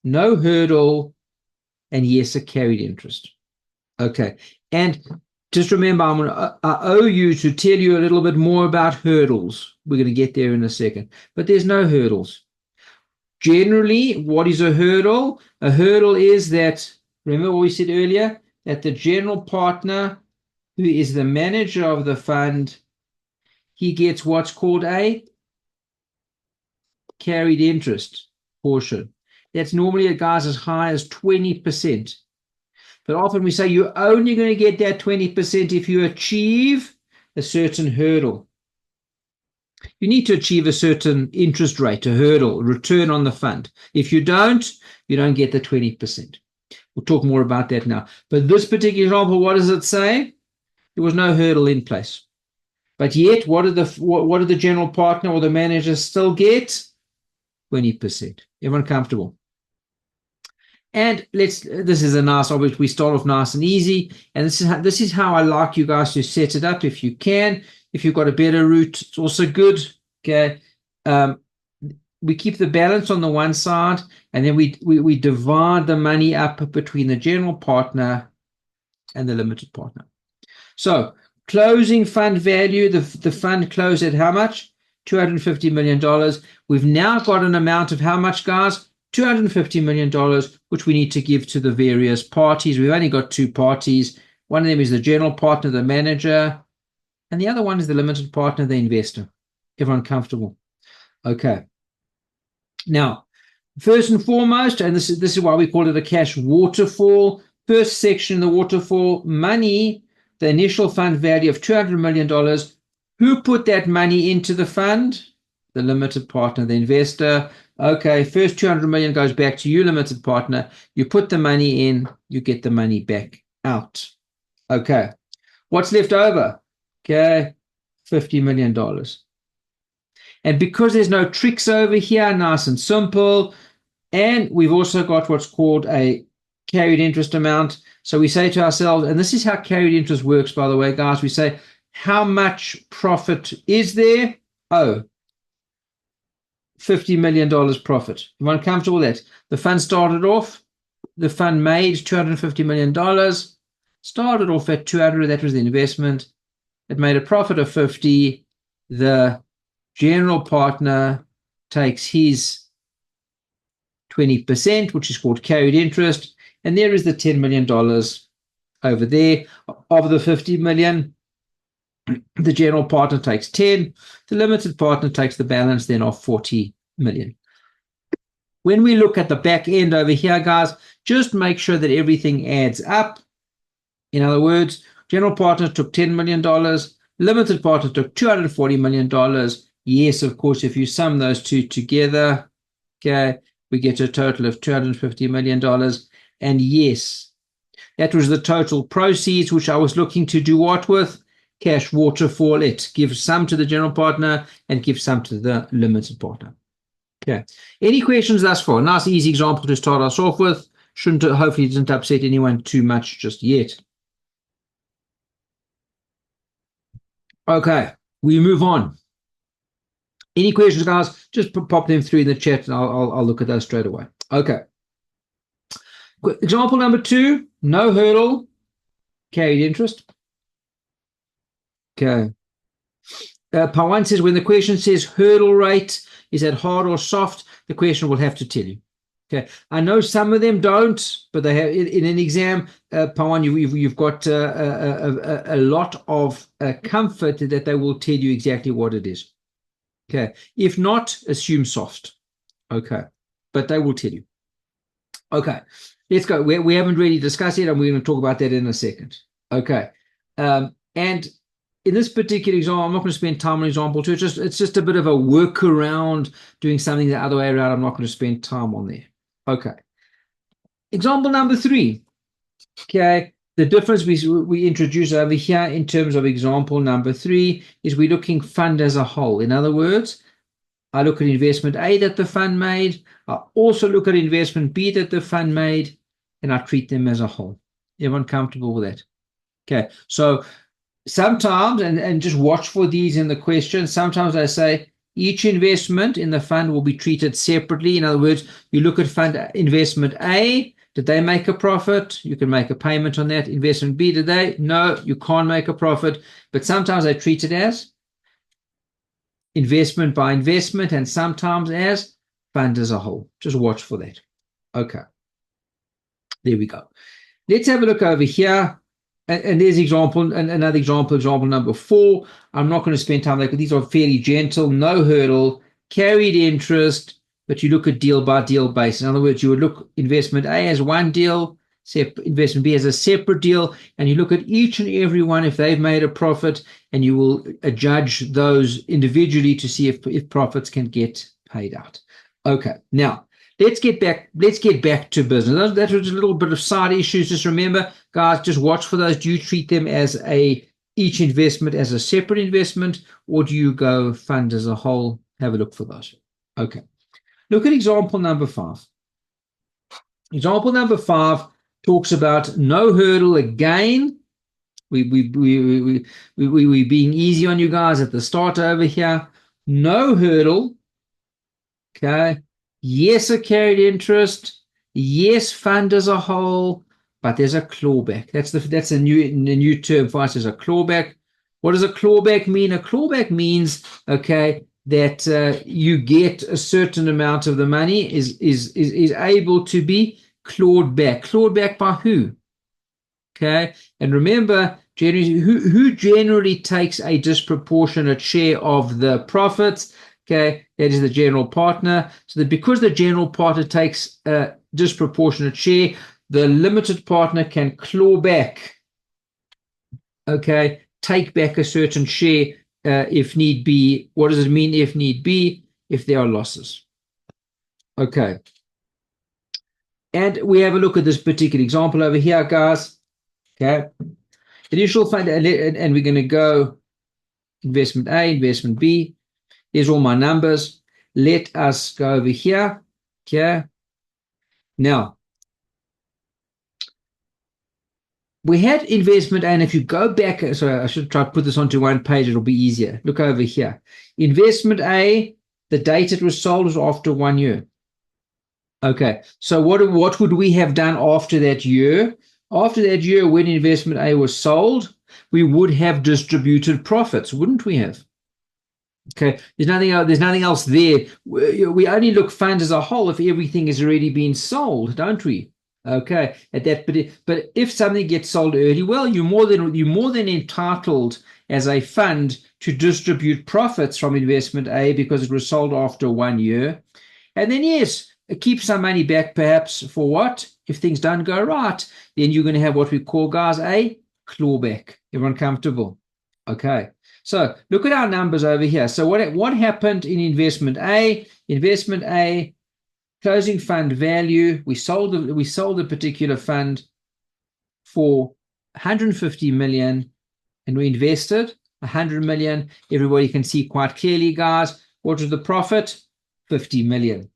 no hurdle, and yes, a carried interest. Okay, and just remember, I owe you to tell you a little bit more about hurdles. We're going to get there in a second, but there's no hurdles. Generally, what is a hurdle? A hurdle is that, remember what we said earlier, that the general partner, who is the manager of the fund, he gets what's called a carried interest portion. That's normally, guys, as high as 20%. But often we say you're only going to get that 20% if you achieve a certain hurdle. You need to achieve a certain interest rate, a hurdle, return on the fund. If you don't get the 20%. We'll talk more about that now. But this particular example, what does it say? There was no hurdle in place. But yet, what did the general partner or the manager still get? 20%. Everyone comfortable? And this is a nice, obviously, we start off nice and easy. And this is how I like you guys to set it up if you can. If you've got a better route, it's also good. Okay. We keep the balance on the one side, and then we divide the money up between the general partner and the limited partner. So closing fund value, the fund closed at how much? $250 million. We've now got an amount of how much, guys? $250 million, which we need to give to the various parties. We've only got 2 parties. One of them is the general partner, the manager, and the other one is the limited partner, the investor. Everyone comfortable? Okay. Now, first and foremost, and this is why we call it a cash waterfall. First section, the waterfall, money, the initial fund value of $200 million. Who put that money into the fund? The limited partner, the investor. Okay, first 200 million goes back to you, limited partner. You put the money in, you get the money back out. Okay, what's left over? Okay, $50 million. And because there's no tricks over here, nice and simple, and we've also got what's called a carried interest amount. So we say to ourselves, and this is how carried interest works, by the way, guys, we say, how much profit is there? Oh, $50 million profit. You want comfortable with that? The fund started off, the fund made $250 million, started off at 200, that was the investment. It made a profit of 50. The general partner takes his 20%, which is called carried interest, and there is the $10 million over there. Of the 50 million, the general partner takes 10, the limited partner takes the balance then of 40 million. When we look at the back end over here, guys, just make sure that everything adds up. In other words, general partner took $10 million, limited partner took $240 million. Yes, of course, if you sum those two together, okay, we get a total of $250 million. And yes, that was the total proceeds, which I was looking to do what with? cash waterfall it. Give some to the general partner and give some to the limited partner. Okay. Any questions thus far? Nice, easy example to start us off with. Hopefully it doesn't upset anyone too much just yet. Okay, we move on. Any questions, guys? Just pop them through in the chat and I'll look at those straight away. Okay. Example number 2, no hurdle, carried interest. Okay. Part 1 says, when the question says hurdle rate, is that hard or soft? The question will have to tell you. Okay. I know some of them don't, but they have in an exam, part 1, you've got a lot of comfort that they will tell you exactly what it is. Okay. If not, assume soft. Okay. But they will tell you. Okay. Let's go. We haven't really discussed it, and we're going to talk about that in a second. Okay. And in this particular example, I'm not going to spend time on example 2. It's just a bit of a workaround doing something the other way around. I'm not going to spend time on there. Okay. Example number 3. Okay. The difference we introduce over here in terms of example number 3 is we're looking fund as a whole. In other words, I look at investment A that the fund made. I also look at investment B that the fund made, and I treat them as a whole. Everyone comfortable with that? Okay. So sometimes, and just watch for these in the question, sometimes I say each investment in the fund will be treated separately. In other words, you look at fund investment A. Did they make a profit? You can make a payment on that. Investment B, did they? No, you can't make a profit. But sometimes I treat it as investment by investment and sometimes as fund as a whole. Just watch for that. Okay. There we go. Let's have a look over here. And there's example, and another example number 4. I'm not going to spend time there because these are fairly gentle, no hurdle, carried interest, but you look at deal by deal basis. In other words, you would look investment A as one deal, investment B as a separate deal, and you look at each and every one if they've made a profit, and you will judge those individually to see if profits can get paid out. Okay, now let's get back to business. That was a little bit of side issues. Just remember, guys, just watch for those. Do you treat them as each investment as a separate investment, or do you go fund as a whole? Have a look for those. Okay. Look at example number 5. Example number 5 talks about no hurdle again. We being easy on you guys at the start over here. No hurdle. Okay. Yes, a carried interest. Yes, fund as a whole, but there's a clawback. That's a new term for us. There's a clawback. What does a clawback mean? A clawback means, okay, that you get a certain amount of the money is able to be clawed back. Clawed back by who? Okay, and remember, generally, who generally takes a disproportionate share of the profits? Okay, that is the general partner. So that because the general partner takes a disproportionate share, the limited partner can claw back. Okay, take back a certain share if need be. What does it mean if need be? If there are losses. Okay. And we have a look at this particular example over here, guys. Okay. Initial fund, and we're going to go investment A, investment B. Here's all my numbers. Let us go over here. Okay. Now, we had investment A, and if you go back, so I should try to put this onto one page, it'll be easier. Look over here. Investment A, the date it was sold was after 1 year. Okay, so what would we have done after that year? After that year, when investment A was sold, we would have distributed profits, wouldn't we have? Okay, there's nothing else there. We only look fund as a whole if everything has already been sold, don't we? Okay, but if something gets sold early, well, you're more than entitled as a fund to distribute profits from investment A because it was sold after 1 year, and then yes, keep some money back perhaps for what? If things don't go right, then you're going to have what we call, guys, a clawback. Everyone comfortable? Okay. So look at our numbers over here. So what happened in investment A? Investment A, closing fund value. We sold the particular fund for 150 million. and we invested 100 million. Everybody can see quite clearly, guys. What was the profit? 50 million.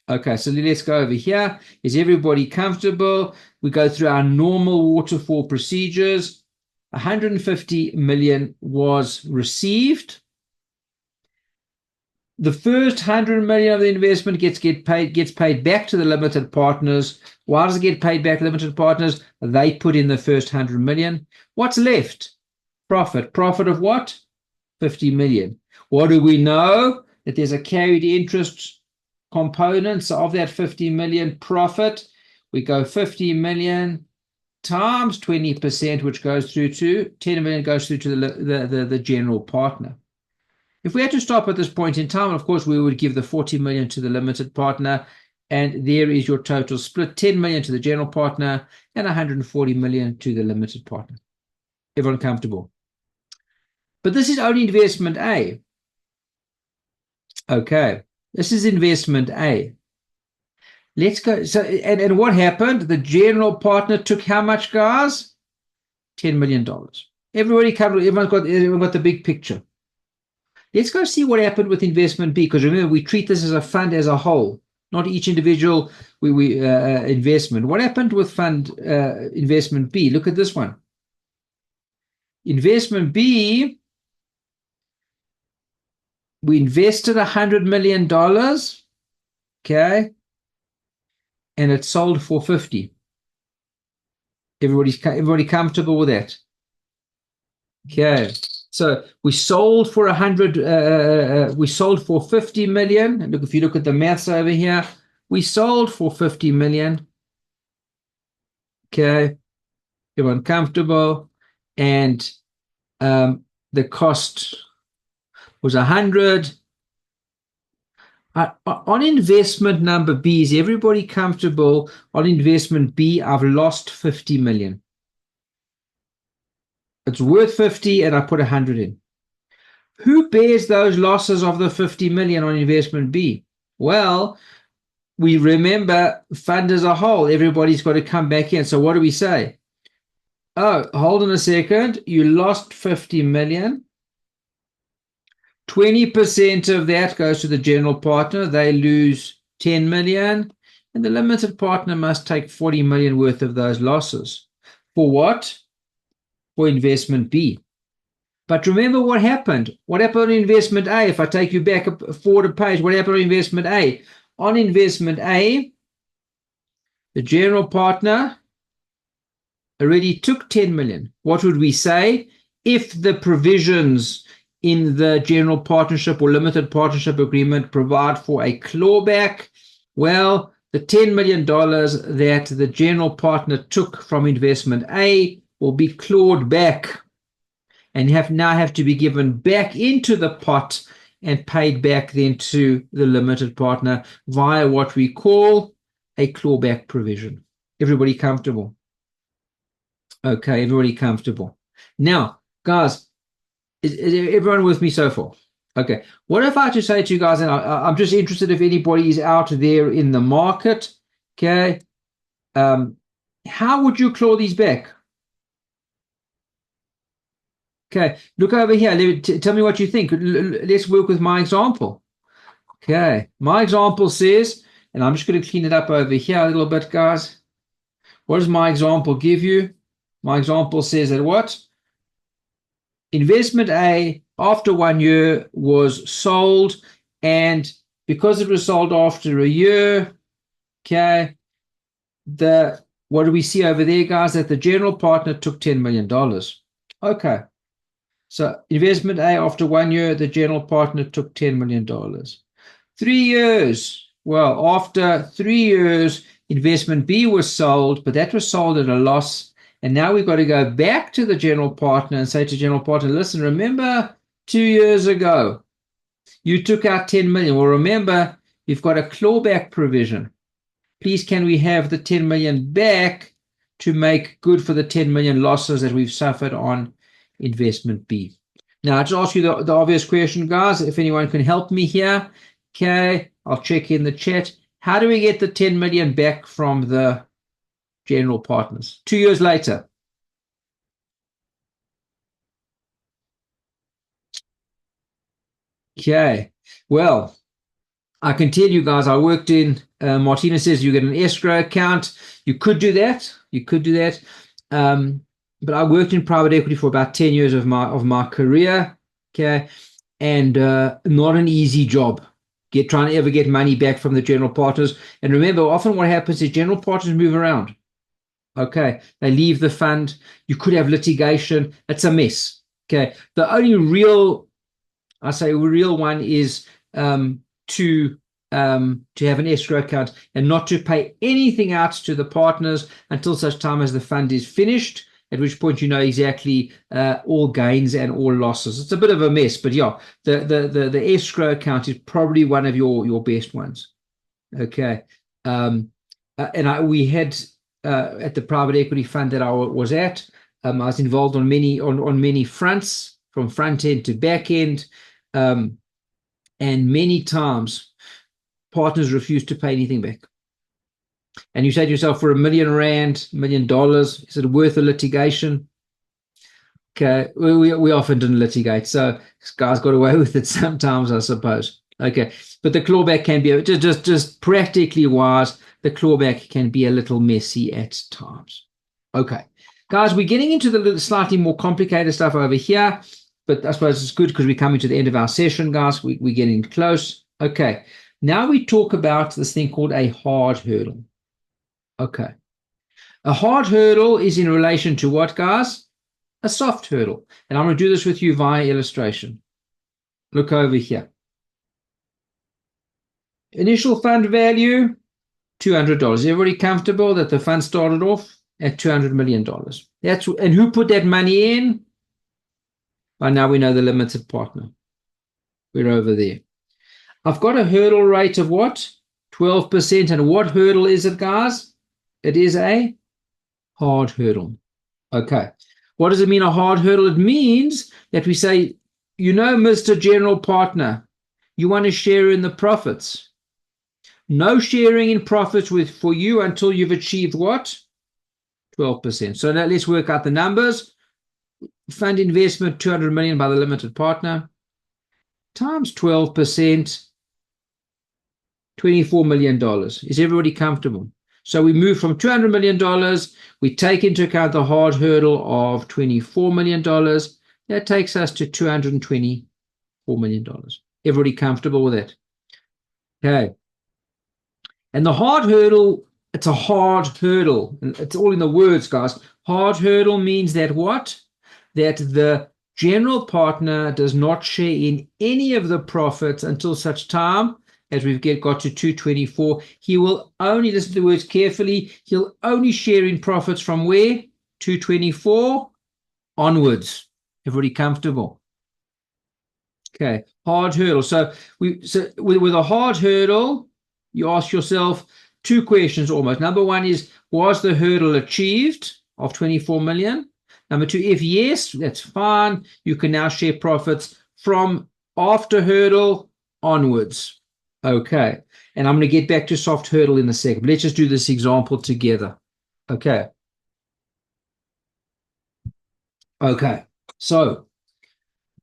Okay, so let's go over here. Is everybody comfortable? We go through our normal waterfall procedures. 150 million was received. The first 100 million of the investment gets paid back to the limited partners. Why does it get paid back to limited partners? They put in the first 100 million. What's left? Profit. Profit of what? 50 million. What do we know? That there's a carried interest components of that 50 million profit. We go 50 million times 20%, which goes through to 10 million, goes through to the general partner. If we had to stop at this point in time, of course, we would give the 40 million to the limited partner, and there is your total split: 10 million to the general partner and 140 million to the limited partner. Everyone comfortable? But this is only investment A. Okay, this is investment A. Let's go. So, and what happened? The general partner took how much, guys? $10 million. Everybody covered. Everyone got the big picture. Let's go see what happened with investment B, because remember, we treat this as a fund as a whole, not each individual investment. What happened with fund investment B? Look at this one. Investment B, we invested $100 million, okay, and it sold for 50. Everybody comfortable with that? Okay. So we sold for 100. We sold for 50 million. And look, if you look at the maths over here, we sold for 50 million. Okay, everyone comfortable? And the cost was 100. On investment number B, is everybody comfortable? On investment B, I've lost 50 million. It's worth 50 and I put 100 in. Who bears those losses of the 50 million on investment B? Well, we remember fund as a whole. Everybody's got to come back in. So what do we say? Oh, hold on a second. You lost 50 million. 20% of that goes to the general partner. They lose 10 million. And the limited partner must take 40 million worth of those losses. For what? For investment B. But remember what happened. What happened on investment A? If I take you back forward a page, what happened on investment A? On investment A, the general partner already took 10 million. What would we say? If the provisions in the general partnership or limited partnership agreement provide for a clawback, well, the $10 million that the general partner took from investment A will be clawed back and now have to be given back into the pot and paid back then to the limited partner via what we call a clawback provision. Everybody comfortable? Okay, everybody comfortable. Now, guys, is everyone with me so far? Okay, what if I just say to you guys, and I'm just interested if anybody is out there in the market, okay, how would you claw these back? Okay, look over here. Tell me what you think. Let's work with my example. Okay, my example says, and I'm just going to clean it up over here a little bit, guys. What does my example give you? My example says that what? Investment A, after 1 year, was sold, and because it was sold after a year, okay, what do we see over there, guys? That the general partner took $10 million. Okay. So investment A, after 1 year, the general partner took $10 million. 3 years. Well, after 3 years, investment B was sold, but that was sold at a loss. And now we've got to go back to the general partner and say to general partner, listen, remember 2 years ago, you took out 10 million. Well, remember, you've got a clawback provision. Please, can we have the 10 million back to make good for the 10 million losses that we've suffered on investment B? Now, I just ask you the obvious question, guys. If anyone can help me here, okay, I'll check in the chat. How do we get the 10 million back from the general partners 2 years later? Okay. Well, I can tell you guys, I worked in, Martina says you get an escrow account. You could do that. You could do that. Um, but I worked in private equity for about 10 years of my career. Okay. And not an easy job. Trying to ever get money back from the general partners. And remember, often what happens is general partners move around. Okay. They leave the fund. You could have litigation. It's a mess. Okay. The only real, I say real one is to to have an escrow account and not to pay anything out to the partners until such time as the fund is finished, at which point you know exactly all gains and all losses. It's a bit of a mess, but yeah, the escrow account is probably one of your best ones. Okay. We had at the private equity fund that I was at, I was involved on many fronts, from front end to back end. And many times partners refuse to pay anything back. And you say to yourself, for R1 million, $1 million, is it worth the litigation? Okay, we often didn't litigate, so this guy's got away with it sometimes, I suppose. Okay, but the clawback can be just practically wise. The clawback can be a little messy at times. Okay, guys, we're getting into the slightly more complicated stuff over here, but I suppose it's good because we're coming to the end of our session, guys. We're getting close. Okay, now we talk about this thing called a hard hurdle. Okay, a hard hurdle is in relation to what, guys? A soft hurdle. And I'm going to do this with you via illustration. Look over here. Initial fund value, $200. Everybody comfortable that the fund started off at $200 million? And who put that money in? By now we know the limited partner. We're over there. I've got a hurdle rate of what? 12%. And what hurdle is it, guys? It is a hard hurdle. Okay. What does it mean, a hard hurdle? It means that we say, Mr. General Partner, you want to share in the profits. No sharing in profits for you until you've achieved what? 12%. So now let's work out the numbers. Fund investment, 200 million by the limited partner, times 12%, $24 million. Is everybody comfortable? So we move from $200 million. We take into account the hard hurdle of $24 million. That takes us to $224 million. Everybody comfortable with that? Okay. And the hard hurdle, it's a hard hurdle. It's all in the words, guys. Hard hurdle means that what? That the general partner does not share in any of the profits until such time as we've got to 224. He will only, listen to the words carefully, he'll only share in profits from where? 224 onwards. Everybody comfortable? Okay, hard hurdle. So with a hard hurdle, you ask yourself two questions almost. Number one is, was the hurdle achieved of 24 million? Number two, if yes, that's fine. You can now share profits from after hurdle onwards. Okay. And I'm going to get back to soft hurdle in a second. Let's just do this example together. Okay. Okay. So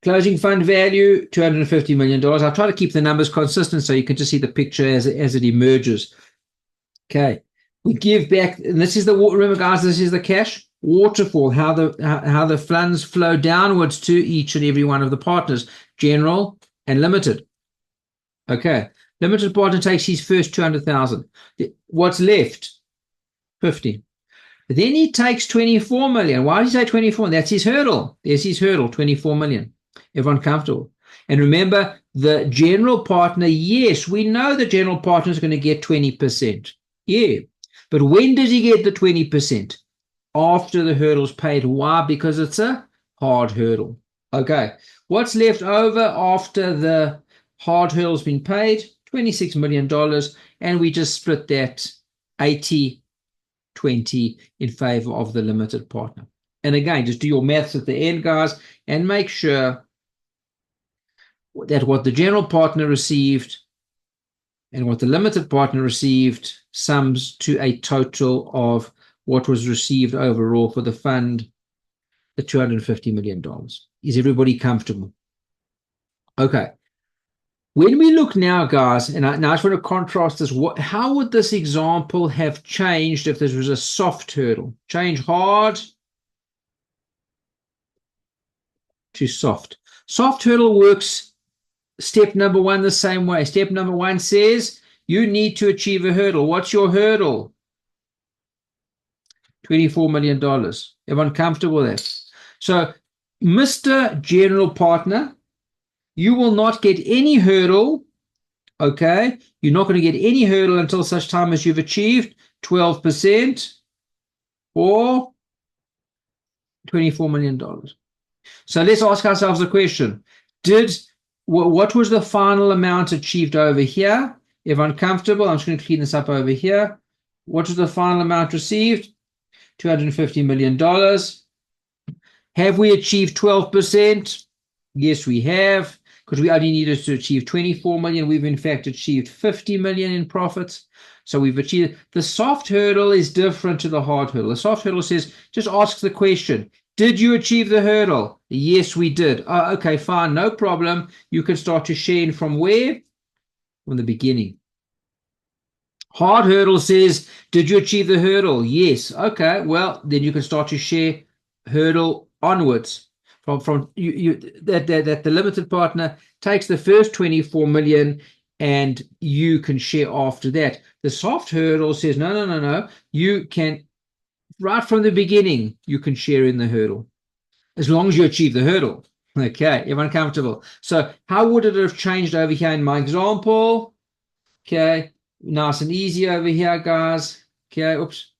closing fund value, $250 million. I'll try to keep the numbers consistent so you can just see the picture as it emerges. Okay. We give back, and this is remember guys, this is the cash waterfall, how the funds flow downwards to each and every one of the partners, general and limited. Okay. Limited partner takes his first 200,000. What's left? 50. Then he takes 24 million. Why did he say 24? That's his hurdle. There's his hurdle, 24 million. Everyone comfortable? And remember, the general partner, yes, we know the general partner is going to get 20%. Yeah. But when does he get the 20%? After the hurdle's paid. Why? Because it's a hard hurdle. Okay. What's left over after the hard hurdle's been paid? $26 million. And we just split that 80-20 in favor of the limited partner. And again, just do your maths at the end, guys, and make sure that what the general partner received and what the limited partner received sums to a total of what was received overall for the fund, the $250 million. Is everybody comfortable? Okay. When we look now, guys, and now I just want to contrast this, how would this example have changed if this was a soft hurdle? Change hard to soft. Soft hurdle works step number one the same way. Step number one says you need to achieve a hurdle. What's your hurdle? $24 million. Everyone comfortable with that? So, Mr. General Partner, you will not get any hurdle. Okay, you're not going to get any hurdle until such time as you've achieved 12% or $24 million. So let's ask ourselves the question: what was the final amount achieved over here? Everyone comfortable? I'm just going to clean this up over here. What was the final amount received? $250 million. Have we achieved 12%? Yes, we have, because we only needed to achieve 24 million. We've in fact achieved 50 million in profits. So we've achieved. The soft hurdle is different to the hard hurdle. The soft hurdle says, just ask the question, did you achieve the hurdle? Yes, we did. Oh, okay, fine, no problem. You can start to share in from where? From the beginning. Hard hurdle says, did you achieve the hurdle? Yes. Okay, well, then you can start to share hurdle onwards. From that the limited partner takes the first 24 million and you can share after that. The soft hurdle says, no. You can, right from the beginning, you can share in the hurdle as long as you achieve the hurdle. Okay, everyone comfortable? So how would it have changed over here in my example? Okay, nice and easy over here, guys. Okay, oops.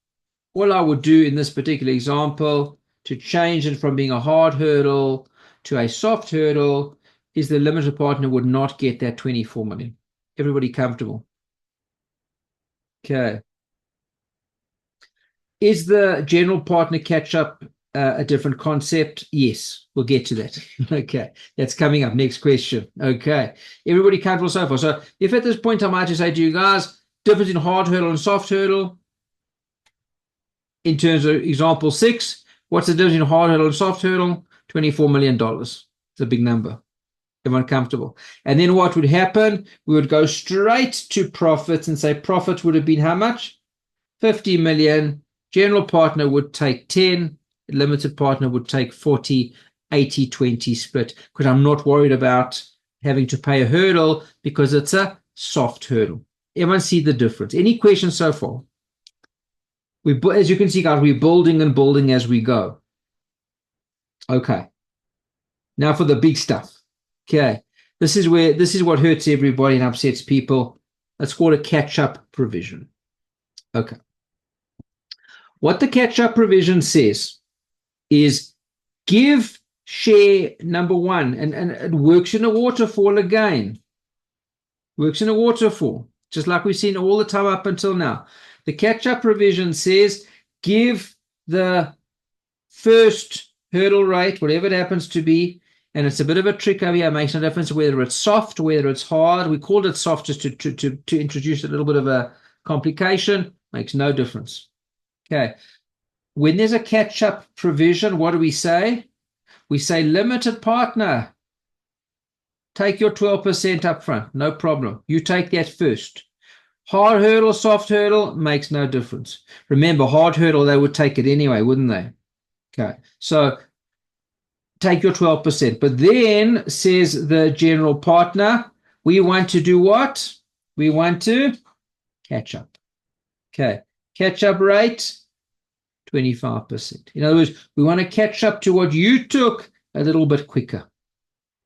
All I would do in this particular example to change it from being a hard hurdle to a soft hurdle is the limited partner would not get that 24 million. Everybody comfortable? Okay. Is the general partner catch up a different concept? Yes, we'll get to that. Okay, that's coming up. Next question. Okay, everybody comfortable so far? So if at this point I might just say to you guys, difference in hard hurdle and soft hurdle in terms of example 6, what's the difference in hard hurdle and soft hurdle? $24 million. It's a big number. Everyone comfortable? And then what would happen? We would go straight to profits and say profits would have been how much? 50 million. General partner would take 10. Limited partner would take 40, 80, 20 split, because I'm not worried about having to pay a hurdle because it's a soft hurdle. Everyone see the difference? Any questions so far? As you can see, guys, we're building and building as we go. Okay. Now for the big stuff. Okay. This is what hurts everybody and upsets people. Let's call it a catch-up provision. Okay. What the catch-up provision says is give share number one, and it works in a waterfall again. Works in a waterfall, just like we've seen all the time up until now. The catch-up provision says give the first hurdle rate, whatever it happens to be, and it's a bit of a trick over here. It makes no difference whether it's soft, whether it's hard. We called it soft just to introduce a little bit of a complication. Makes no difference. Okay. When there's a catch-up provision, what do we say? We say limited partner, take your 12% up front. No problem. You take that first. Hard hurdle, soft hurdle, makes no difference. Remember, hard hurdle, they would take it anyway, wouldn't they? Okay, so take your 12%. But then, says the general partner, we want to do what? We want to catch up. Okay, catch up rate, 25%. In other words, we want to catch up to what you took a little bit quicker.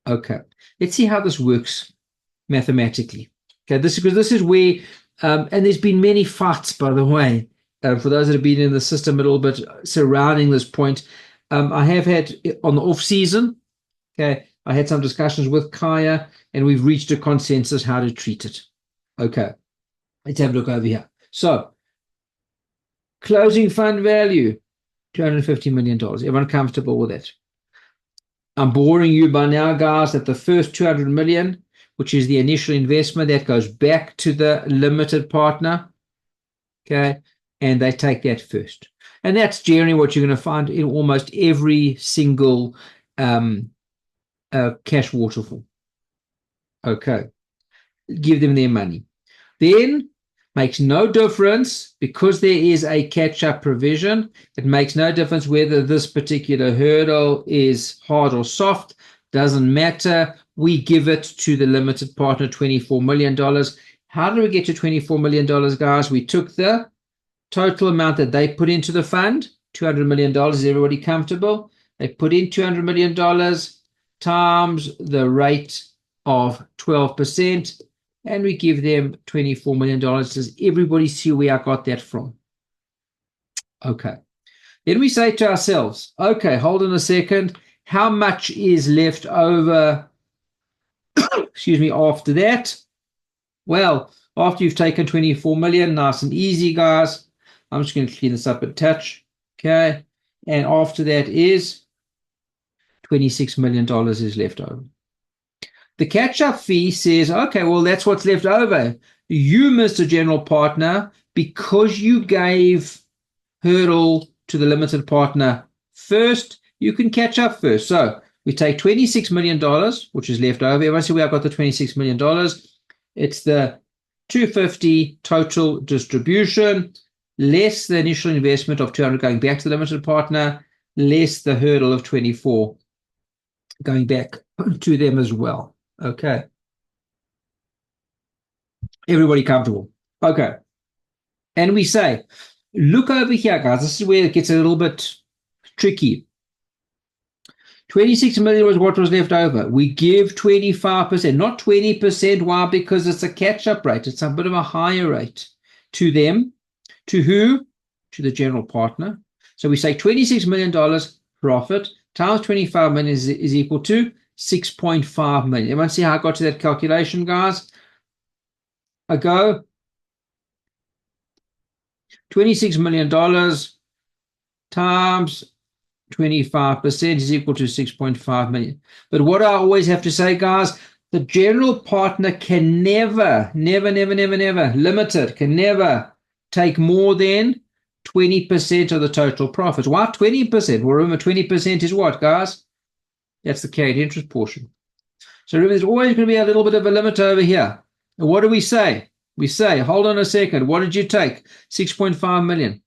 Okay, let's see how this works mathematically. Okay, this is where, and there's been many fights, by the way, for those that have been in the system a little bit surrounding this point. I have had on the off season, okay, I had some discussions with CAIA, and we've reached a consensus how to treat it. Okay, let's have a look over here. So, closing fund value, $250 million. Everyone comfortable with that? I'm boring you by now, guys, that the first 200 million, which is the initial investment, that goes back to the limited partner. Okay, and they take that first. And that's generally what you're going to find in almost every single cash waterfall. Okay, give them their money. Then makes no difference because there is a catch-up provision. It makes no difference whether this particular hurdle is hard or soft. Doesn't matter. We give it to the limited partner $24 million. How do we get to $24 million, guys? We took the total amount that they put into the fund, $200 million. Is everybody comfortable? They put in $200 million times the rate of 12%, and we give them $24 million. Does everybody see where I got that from? Okay. Then we say to ourselves, okay, hold on a second. How much is left over, excuse me, after that? Well, after you've taken 24 million, nice and easy, guys. I'm just going to clean this up a touch. Okay. And after that is $26 million is left over. The catch-up fee says, okay, well, that's what's left over. You, Mr. General Partner, because you gave hurdle to the limited partner first, you can catch up first. So we take $26 million, which is left over. Everyone see where I got the $26 million. It's the 250 total distribution, less the initial investment of 200 going back to the limited partner, less the hurdle of 24 going back to them as well. Okay. Everybody comfortable? Okay. And we say, look over here, guys. This is where it gets a little bit tricky. 26 million was what was left over. We give 25%, not 20%. Why? Because it's a catch-up rate. It's a bit of a higher rate to them. To who? To the general partner. So we say $26 million profit times 25 million is equal to 6.5 million. Everyone see how I got to that calculation, guys? I go $26 million times 25% is equal to 6.5 million. But what I always have to say, guys, the general partner can never, limited, can never take more than 20% of the total profits. Why 20%? Well, remember, 20% is what, guys? That's the carried interest portion. So remember, there's always going to be a little bit of a limit over here. And what do we say? We say, hold on a second. What did you take? 6.5 million.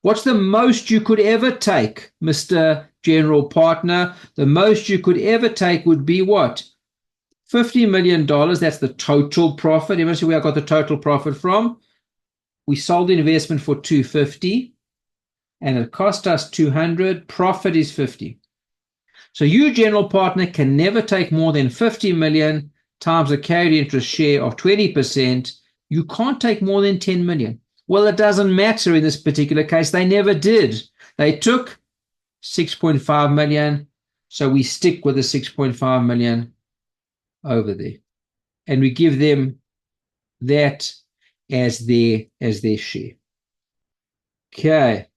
What's the most you could ever take, Mr. General Partner? The most you could ever take would be what? $50 million. That's the total profit. Everyone see where I got the total profit from? We sold the investment for 250 and it cost us 200. Profit is 50. So you, general partner, can never take more than 50 million times the carried interest share of 20%. You can't take more than 10 million. Well, it doesn't matter in this particular case. They never did. They took 6.5 million. So we stick with the 6.5 million over there. And we give them that as their share. Okay.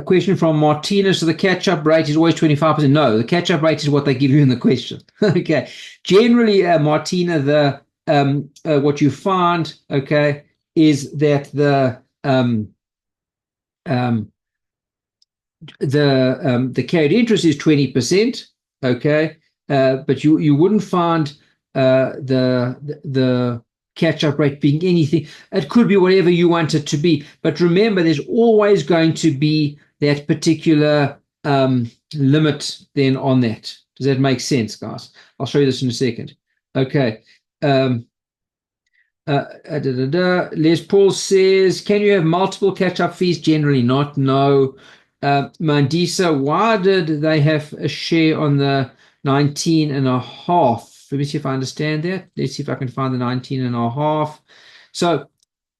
Question from Martina. So the catch-up rate is always 25%. No, the catch-up rate is what they give you in the question. Okay. Generally, Martina, the what you find, okay, is that the carried interest is 20%. Okay, but you wouldn't find the catch-up rate being anything. It could be whatever you want it to be, but remember, there's always going to be that particular limit then on that. Does that make sense, guys? I'll show you this in a second. Okay. Les Paul says, can you have multiple catch-up fees? Generally not. No. Mandisa, why did they have a share on the 19.5? Let me see if I understand that. Let's see if I can find the 19.5. So,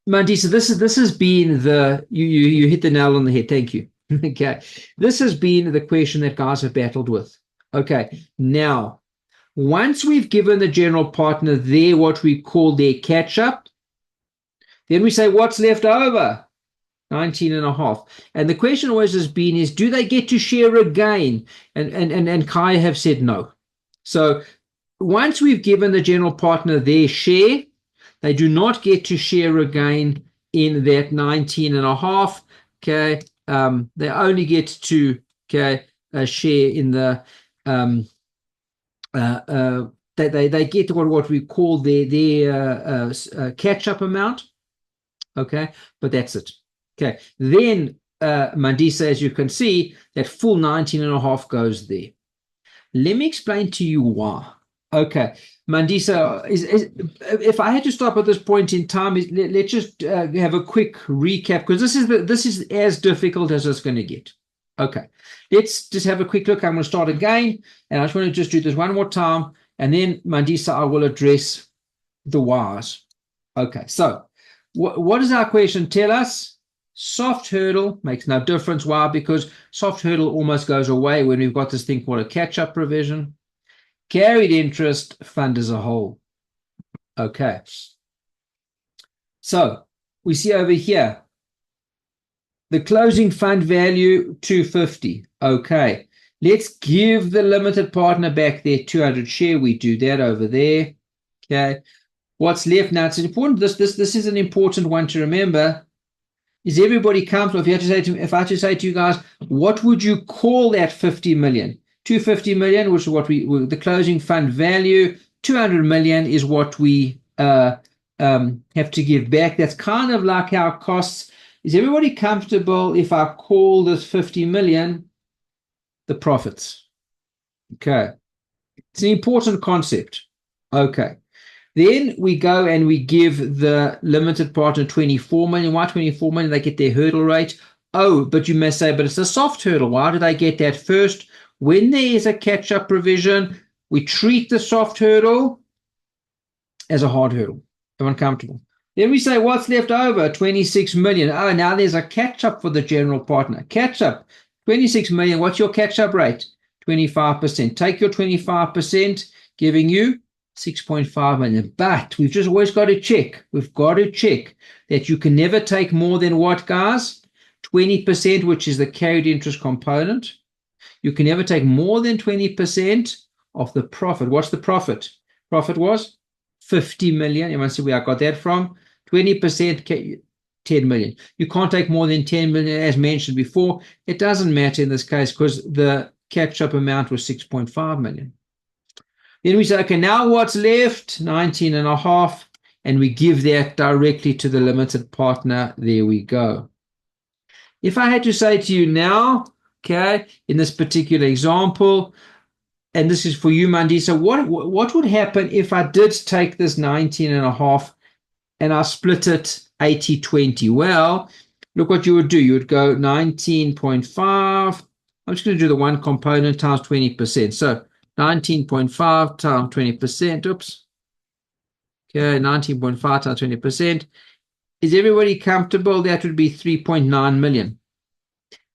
Mandisa, this has been the you hit the nail on the head. Thank you. Okay, this has been the question that guys have battled with. Okay, now once we've given the general partner there what we call their catch up, then we say what's left over. 19.5. And the question always has been is, do they get to share again? And CAIA have said no. So once we've given the general partner their share, they do not get to share again in that 19.5. Okay. They only get to share in the they get what we call their catch-up amount. Okay, but that's it. Okay, then Mandisa, as you can see, that full 19 and a half goes there. Let me explain to you why. Okay, Mandisa, if I had to stop at this point in time, let's just have a quick recap, because this is as difficult as it's going to get. Okay, let's just have a quick look. I'm going to start again, and I just want to just do this one more time, and then Mandisa, I will address the whys. Okay, so what does our question tell us? Soft hurdle makes no difference. Why? Because soft hurdle almost goes away when we've got this thing called a catch-up provision. Carried interest, fund as a whole. Okay. So we see over here, the closing fund value, 250. Okay. Let's give the limited partner back their 200 share. We do that over there. Okay. What's left now? It's important. This is an important one to remember. Is everybody comfortable? If I had to say to you guys, what would you call that 50 million? 250 million, which is what the closing fund value. 200 million is what we have to give back. That's kind of like our costs. Is everybody comfortable if I call this 50 million the profits? Okay. It's an important concept. Okay. Then we go and we give the limited partner 24 million. Why 24 million? They get their hurdle rate. Oh, but you may say, but it's a soft hurdle. Why do they get that first? When there is a catch-up provision, we treat the soft hurdle as a hard hurdle. Everyone comfortable? Then we say, what's left over? 26 million. Oh, now there's a catch-up for the general partner. Catch-up, 26 million. What's your catch-up rate? 25%. Take your 25%, giving you 6.5 million. But we've just always got to check. We've got to check that you can never take more than what, guys? 20%, which is the carried interest component. You can never take more than 20% of the profit. What's the profit? Profit was 50 million. Everyone see where I got that from? 20%, 10 million. You can't take more than 10 million, as mentioned before. It doesn't matter in this case because the catch-up amount was 6.5 million. Then we say, okay, now what's left? 19 and a half, and we give that directly to the limited partner. There we go. If I had to say to you now, okay, in this particular example, and this is for you, Mandisa, what would happen if I did take this 19 and a half and I split it 80-20? Well, look what you would do. You would go 19.5. I'm just going to do the one component times 20%. So 19.5 times 20%. Oops. Okay, 19.5 times 20%. Is everybody comfortable? That would be 3.9 million.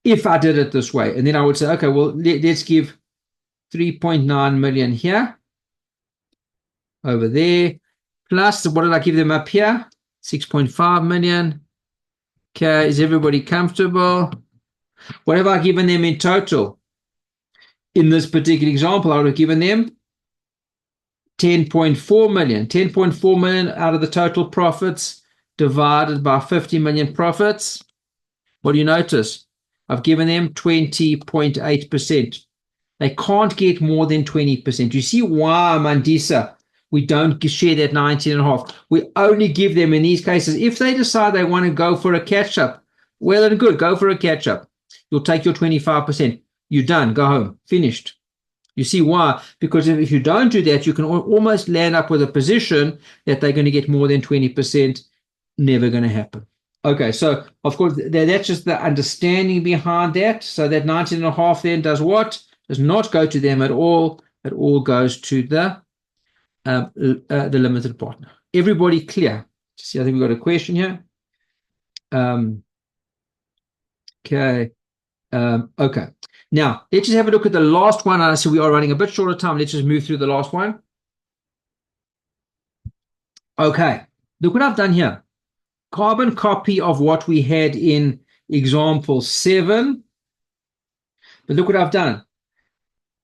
If I did it this way. And then I would say, okay, well, let's give 3.9 million here. Over there. Plus, what did I give them up here? 6.5 million. Okay, is everybody comfortable? What have I given them in total? In this particular example, I would have given them 10.4 million. 10.4 million out of the total profits divided by 50 million profits. What do you notice? I've given them 20.8%. They can't get more than 20%. You see why, Mandisa, we don't share that 19.5. We only give them in these cases. If they decide they want to go for a catch-up, well and good, go for a catch-up. You'll take your 25%. You're done. Go home. Finished. You see why? Because if you don't do that, you can almost land up with a position that they're going to get more than 20%. Never going to happen. Okay, so of course, that's just the understanding behind that. So that 19.5 then does what? Does not go to them at all. It all goes to the limited partner. Everybody clear? See, I think we've got a question here. Okay. Okay. Now, let's just have a look at the last one. So we are running a bit short of time. Let's just move through the last one. Okay. Look what I've done here. Carbon copy of what we had in example 7. But look what I've done.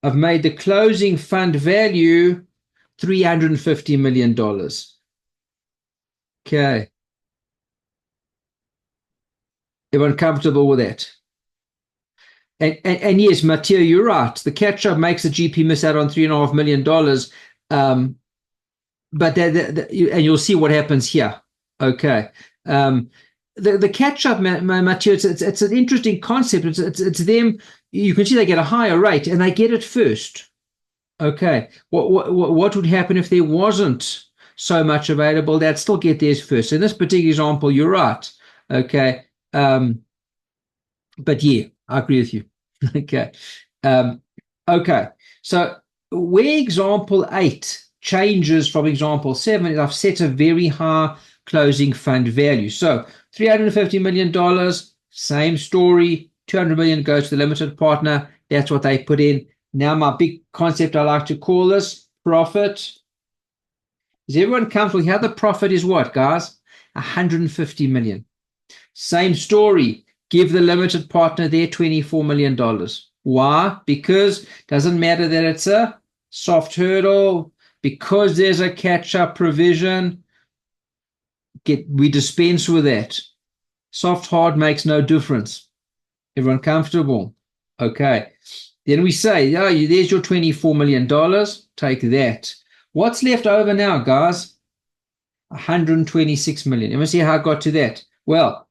I've made the closing fund value $350 million. Okay. Everyone comfortable with that? And yes, Mattia, you're right. The catch-up makes the GP miss out on $3.5 million. But and you'll see what happens here. Okay. The catch up, Matthew, it's an interesting concept. It's them. You can see they get a higher rate and they get it first. Okay. What would happen if there wasn't so much available? They'd still get theirs first. In this particular example, you're right. Okay. But yeah, I agree with you. Okay. Um, okay. So where example 8 changes from example 7 is I've set a very high closing fund value. So $350 million, same story. 200 million goes to the limited partner. That's what they put in. Now my big concept I like to call this profit. Is everyone comfortable? Here the profit is what, guys? 150 million. Same story. Give the limited partner their $24 million. Why? Because it doesn't matter that it's a soft hurdle, because there's a catch-up provision. We dispense with that. Soft, hard makes no difference. Everyone comfortable? Okay. Then we say, oh, there's your $24 million. Take that. What's left over now, guys? 126 million. Let me see how I got to that. Well,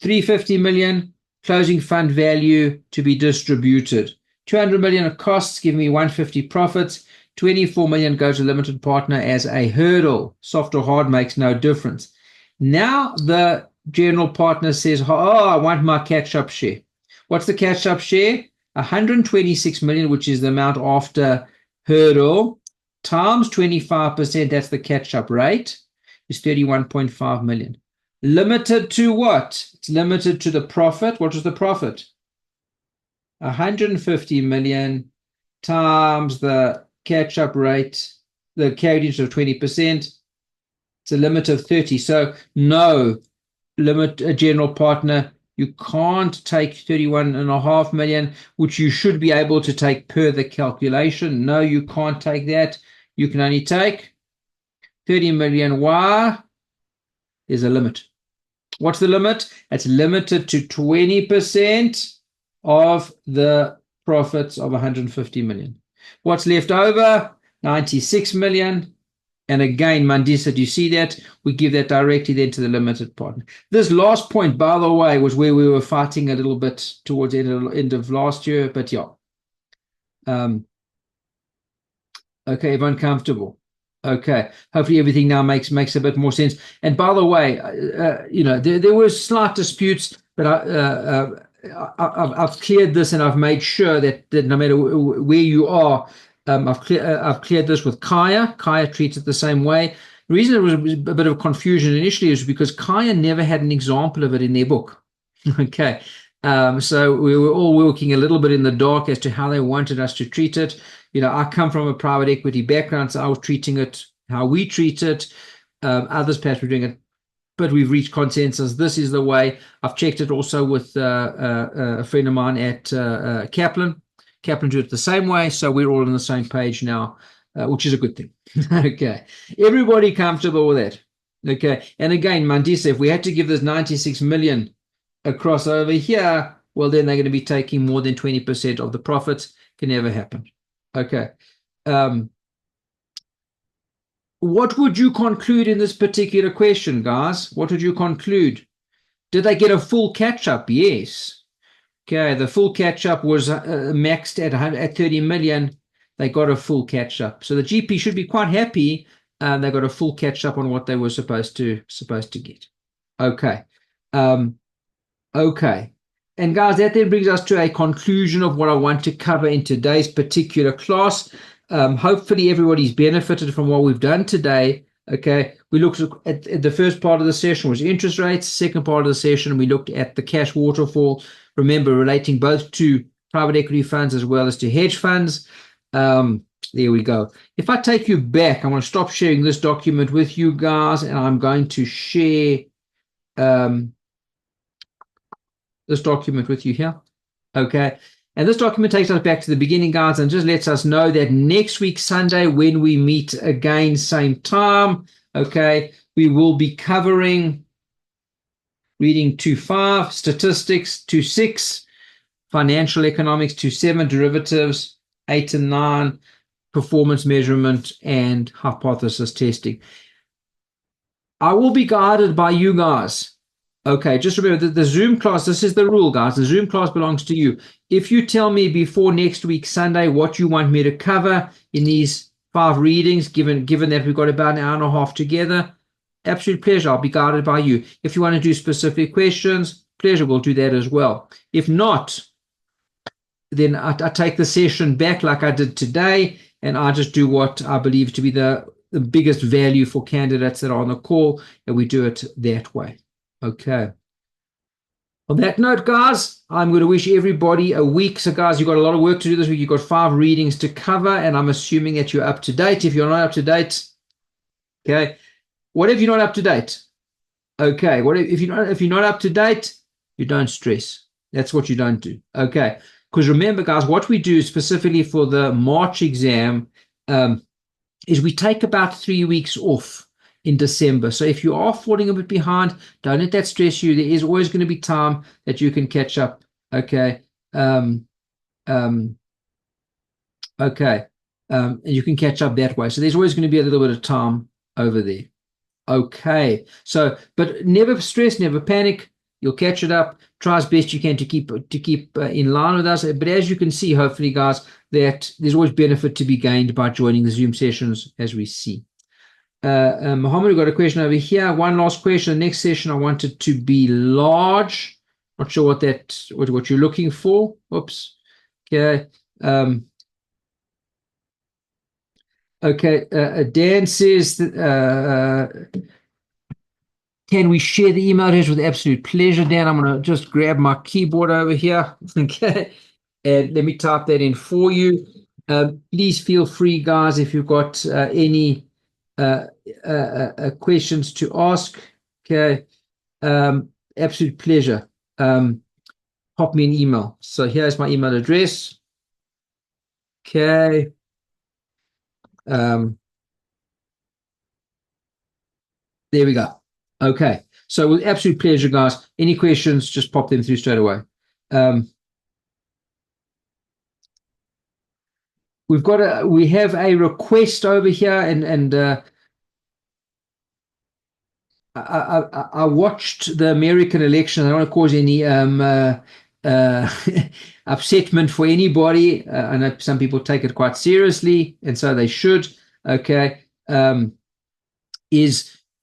350 million closing fund value to be distributed. 200 million of costs give me 150 profits. 24 million goes to limited partner as a hurdle. Soft or hard makes no difference. Now the general partner says, oh, I want my catch-up share. What's the catch-up share? 126 million, which is the amount after hurdle, times 25%, that's the catch-up rate, is 31.5 million. Limited to what? It's limited to the profit. What was the profit? 150 million times the catch-up rate, the carried interest of 20%. It's a limit of 30. So no limit, a general partner, you can't take 31.5 million, which you should be able to take per the calculation. No, you can't take that. You can only take 30 million. Why? There's a limit. What's the limit? It's limited to 20% of the profits of 150 million. What's left over? 96 million. And again, Mandisa, do you see that? We give that directly then to the limited partner. This last point, by the way, was where we were fighting a little bit towards the end of last year, but yeah. Okay, everyone comfortable? Okay, hopefully everything now makes a bit more sense. And by the way, there were slight disputes, but I've cleared this and I've made sure that no matter where you are, I've cleared this with CAIA. CAIA treats it the same way. The reason there was a bit of confusion initially is because CAIA never had an example of it in their book. Okay, so we were all working a little bit in the dark as to how they wanted us to treat it. I come from a private equity background, so I was treating it how we treat it. Others perhaps were doing it, but we've reached consensus. This is the way. I've checked it also with a friend of mine at Kaplan. Kaplan do it the same way, so we're all on the same page now, which is a good thing. Okay, everybody comfortable with that? Okay, and again, Mandisa, if we had to give this 96 million across over here, well, then they're going to be taking more than 20% of the profits. Can never happen. Okay. What would you conclude in this particular question, guys? What would you conclude? Did they get a full catch-up? Yes. Okay, the full catch-up was maxed at 30 million. They got a full catch-up. So the GP should be quite happy. They got a full catch-up on what they were supposed to get. Okay. Okay. And guys, that then brings us to a conclusion of what I want to cover in today's particular class. Hopefully everybody's benefited from what we've done today. Okay, we looked at the first part of the session was interest rates. Second part of the session, we looked at the cash waterfall. Remember, relating both to private equity funds as well as to hedge funds. There we go. If I take you back, I'm going to stop sharing this document with you guys, and I'm going to share this document with you here. Okay. And this document takes us back to the beginning, guys, and just lets us know that next week, Sunday, when we meet again, same time, okay, we will be covering reading 2.5, statistics, 2.6, financial economics, 2.7, derivatives, 8 and 9, performance measurement, and hypothesis testing. I will be guided by you guys. Okay, just remember that the Zoom class, this is the rule, guys. The Zoom class belongs to you. If you tell me before next week, Sunday, what you want me to cover in these 5 readings, given that we've got about an hour and a half together, absolute pleasure. I'll be guided by you. If you want to do specific questions, pleasure, we'll do that as well. If not, then I take the session back like I did today, and I just do what I believe to be the biggest value for candidates that are on the call, and we do it that way. Okay. On that note, guys, I'm going to wish everybody a week. So, guys, you've got a lot of work to do this week. You've got 5 readings to cover, and I'm assuming that you're up to date. If you're not up to date, okay. What if you're not up to date? Okay. What if you're not up to date? You don't stress. That's what you don't do. Okay. Because remember, guys, what we do specifically for the March exam is we take about 3 weeks off in December. So if you are falling a bit behind, don't let that stress you. There is always going to be time that you can catch up. Okay. And you can catch up that way. So there's always going to be a little bit of time over there. Okay. So, but never stress, never panic. You'll catch it up. Try as best you can to keep in line with us. But as you can see, hopefully, guys, that there's always benefit to be gained by joining the Zoom sessions, as we see. Mohammed, we've got a question over here. One last question. The next session, I want it to be large. Not sure what you're looking for. Oops. Okay. Dan says that, can we share the email address? With absolute pleasure, Dan. I'm going to just grab my keyboard over here. Okay. And let me type that in for you. Please feel free, guys, if you've got any questions to ask. Okay. Absolute pleasure. Pop me an email. So here's my email address. Okay. There we go. Okay. So with absolute pleasure, guys. Any questions, just pop them through straight away. We have a request over here, and I watched the American election. I don't want to cause any upsetment for anybody. I know some people take it quite seriously, and so they should. Okay.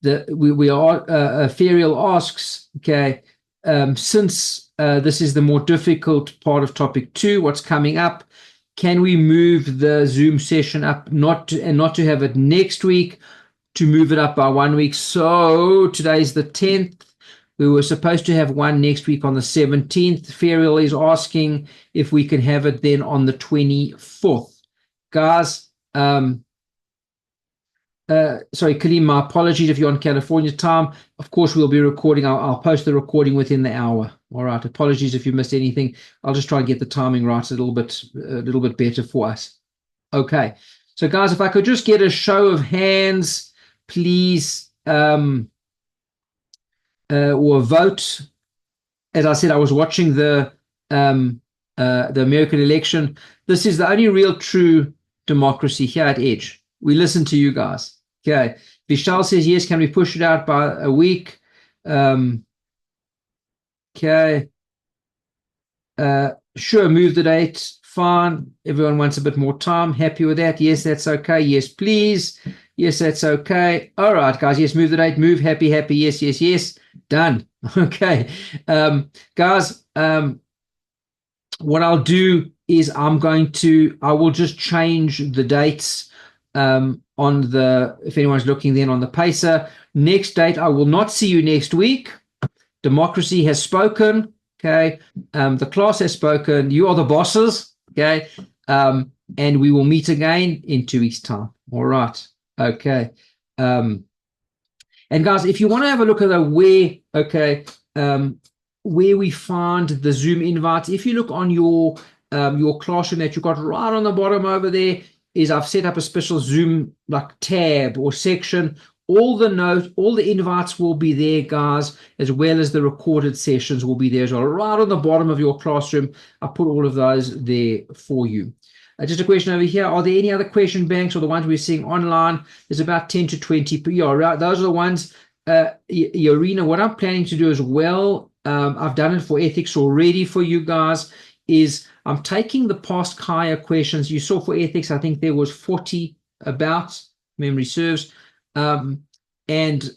Ferial asks, okay, since this is the more difficult part of topic 2, what's coming up, can we move the Zoom session up, not to have it next week, to move it up by 1 week? So today's the 10th. We were supposed to have one next week on the 17th. Ferial is asking if we can have it then on the 24th. Guys, sorry, Kaleem, my apologies if you're on California time. Of course, we'll be recording. I'll post the recording within the hour. All right. Apologies if you missed anything. I'll just try and get the timing right a little bit better for us. Okay. So, guys, if I could just get a show of hands, please, or a vote. As I said, I was watching the American election. This is the only real true democracy here at Edge. We listen to you guys. Okay. Vishal says, yes, can we push it out by a week? Okay. Sure, move the date. Fine. Everyone wants a bit more time. Happy with that? Yes, that's okay. Yes, please. Yes, that's okay. All right, guys. Yes, move the date. Move. Happy. Yes, yes, yes. Done. Okay. Guys, what I'll do is I will just change the dates if anyone's looking then on the pacer. Next date, I will not see you next week. Democracy has spoken. Okay. The class has spoken. You are the bosses. Okay. And we will meet again in 2 weeks' time. All right. Okay. And guys, if you want to have a look at where we find the Zoom invites, if you look on your classroom that you've got right on the bottom over there, is I've set up a special Zoom like tab or section All the notes, all the invites will be there, guys, as well as the recorded sessions will be there as well. Right on the bottom of your classroom, I put all of those there for you. Just a question over here. Are there any other question banks or the ones we're seeing online? There's about 10 to 20 per year, right? Those are the ones, Arena. What I'm planning to do as well, I've done it for ethics already for you guys, is I'm taking the past CAIA questions. You saw for ethics, I think there was 40 about, memory serves. And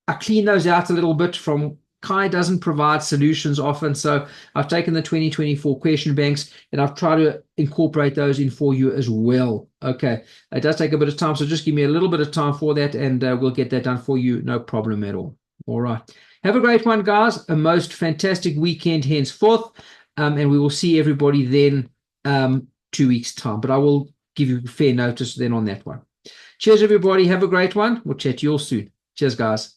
I clean those out a little bit. From CAIA doesn't provide solutions often, so I've taken the 2024 question banks and I've tried to incorporate those in for you as well. Okay, it does take a bit of time, so just give me a little bit of time for that and we'll get that done for you, no problem at all. All right, have a great one, guys. A most fantastic weekend henceforth, and we will see everybody then 2 weeks time, but I will give you fair notice then on that one. Cheers, everybody. Have a great one. We'll chat to you all soon. Cheers, guys.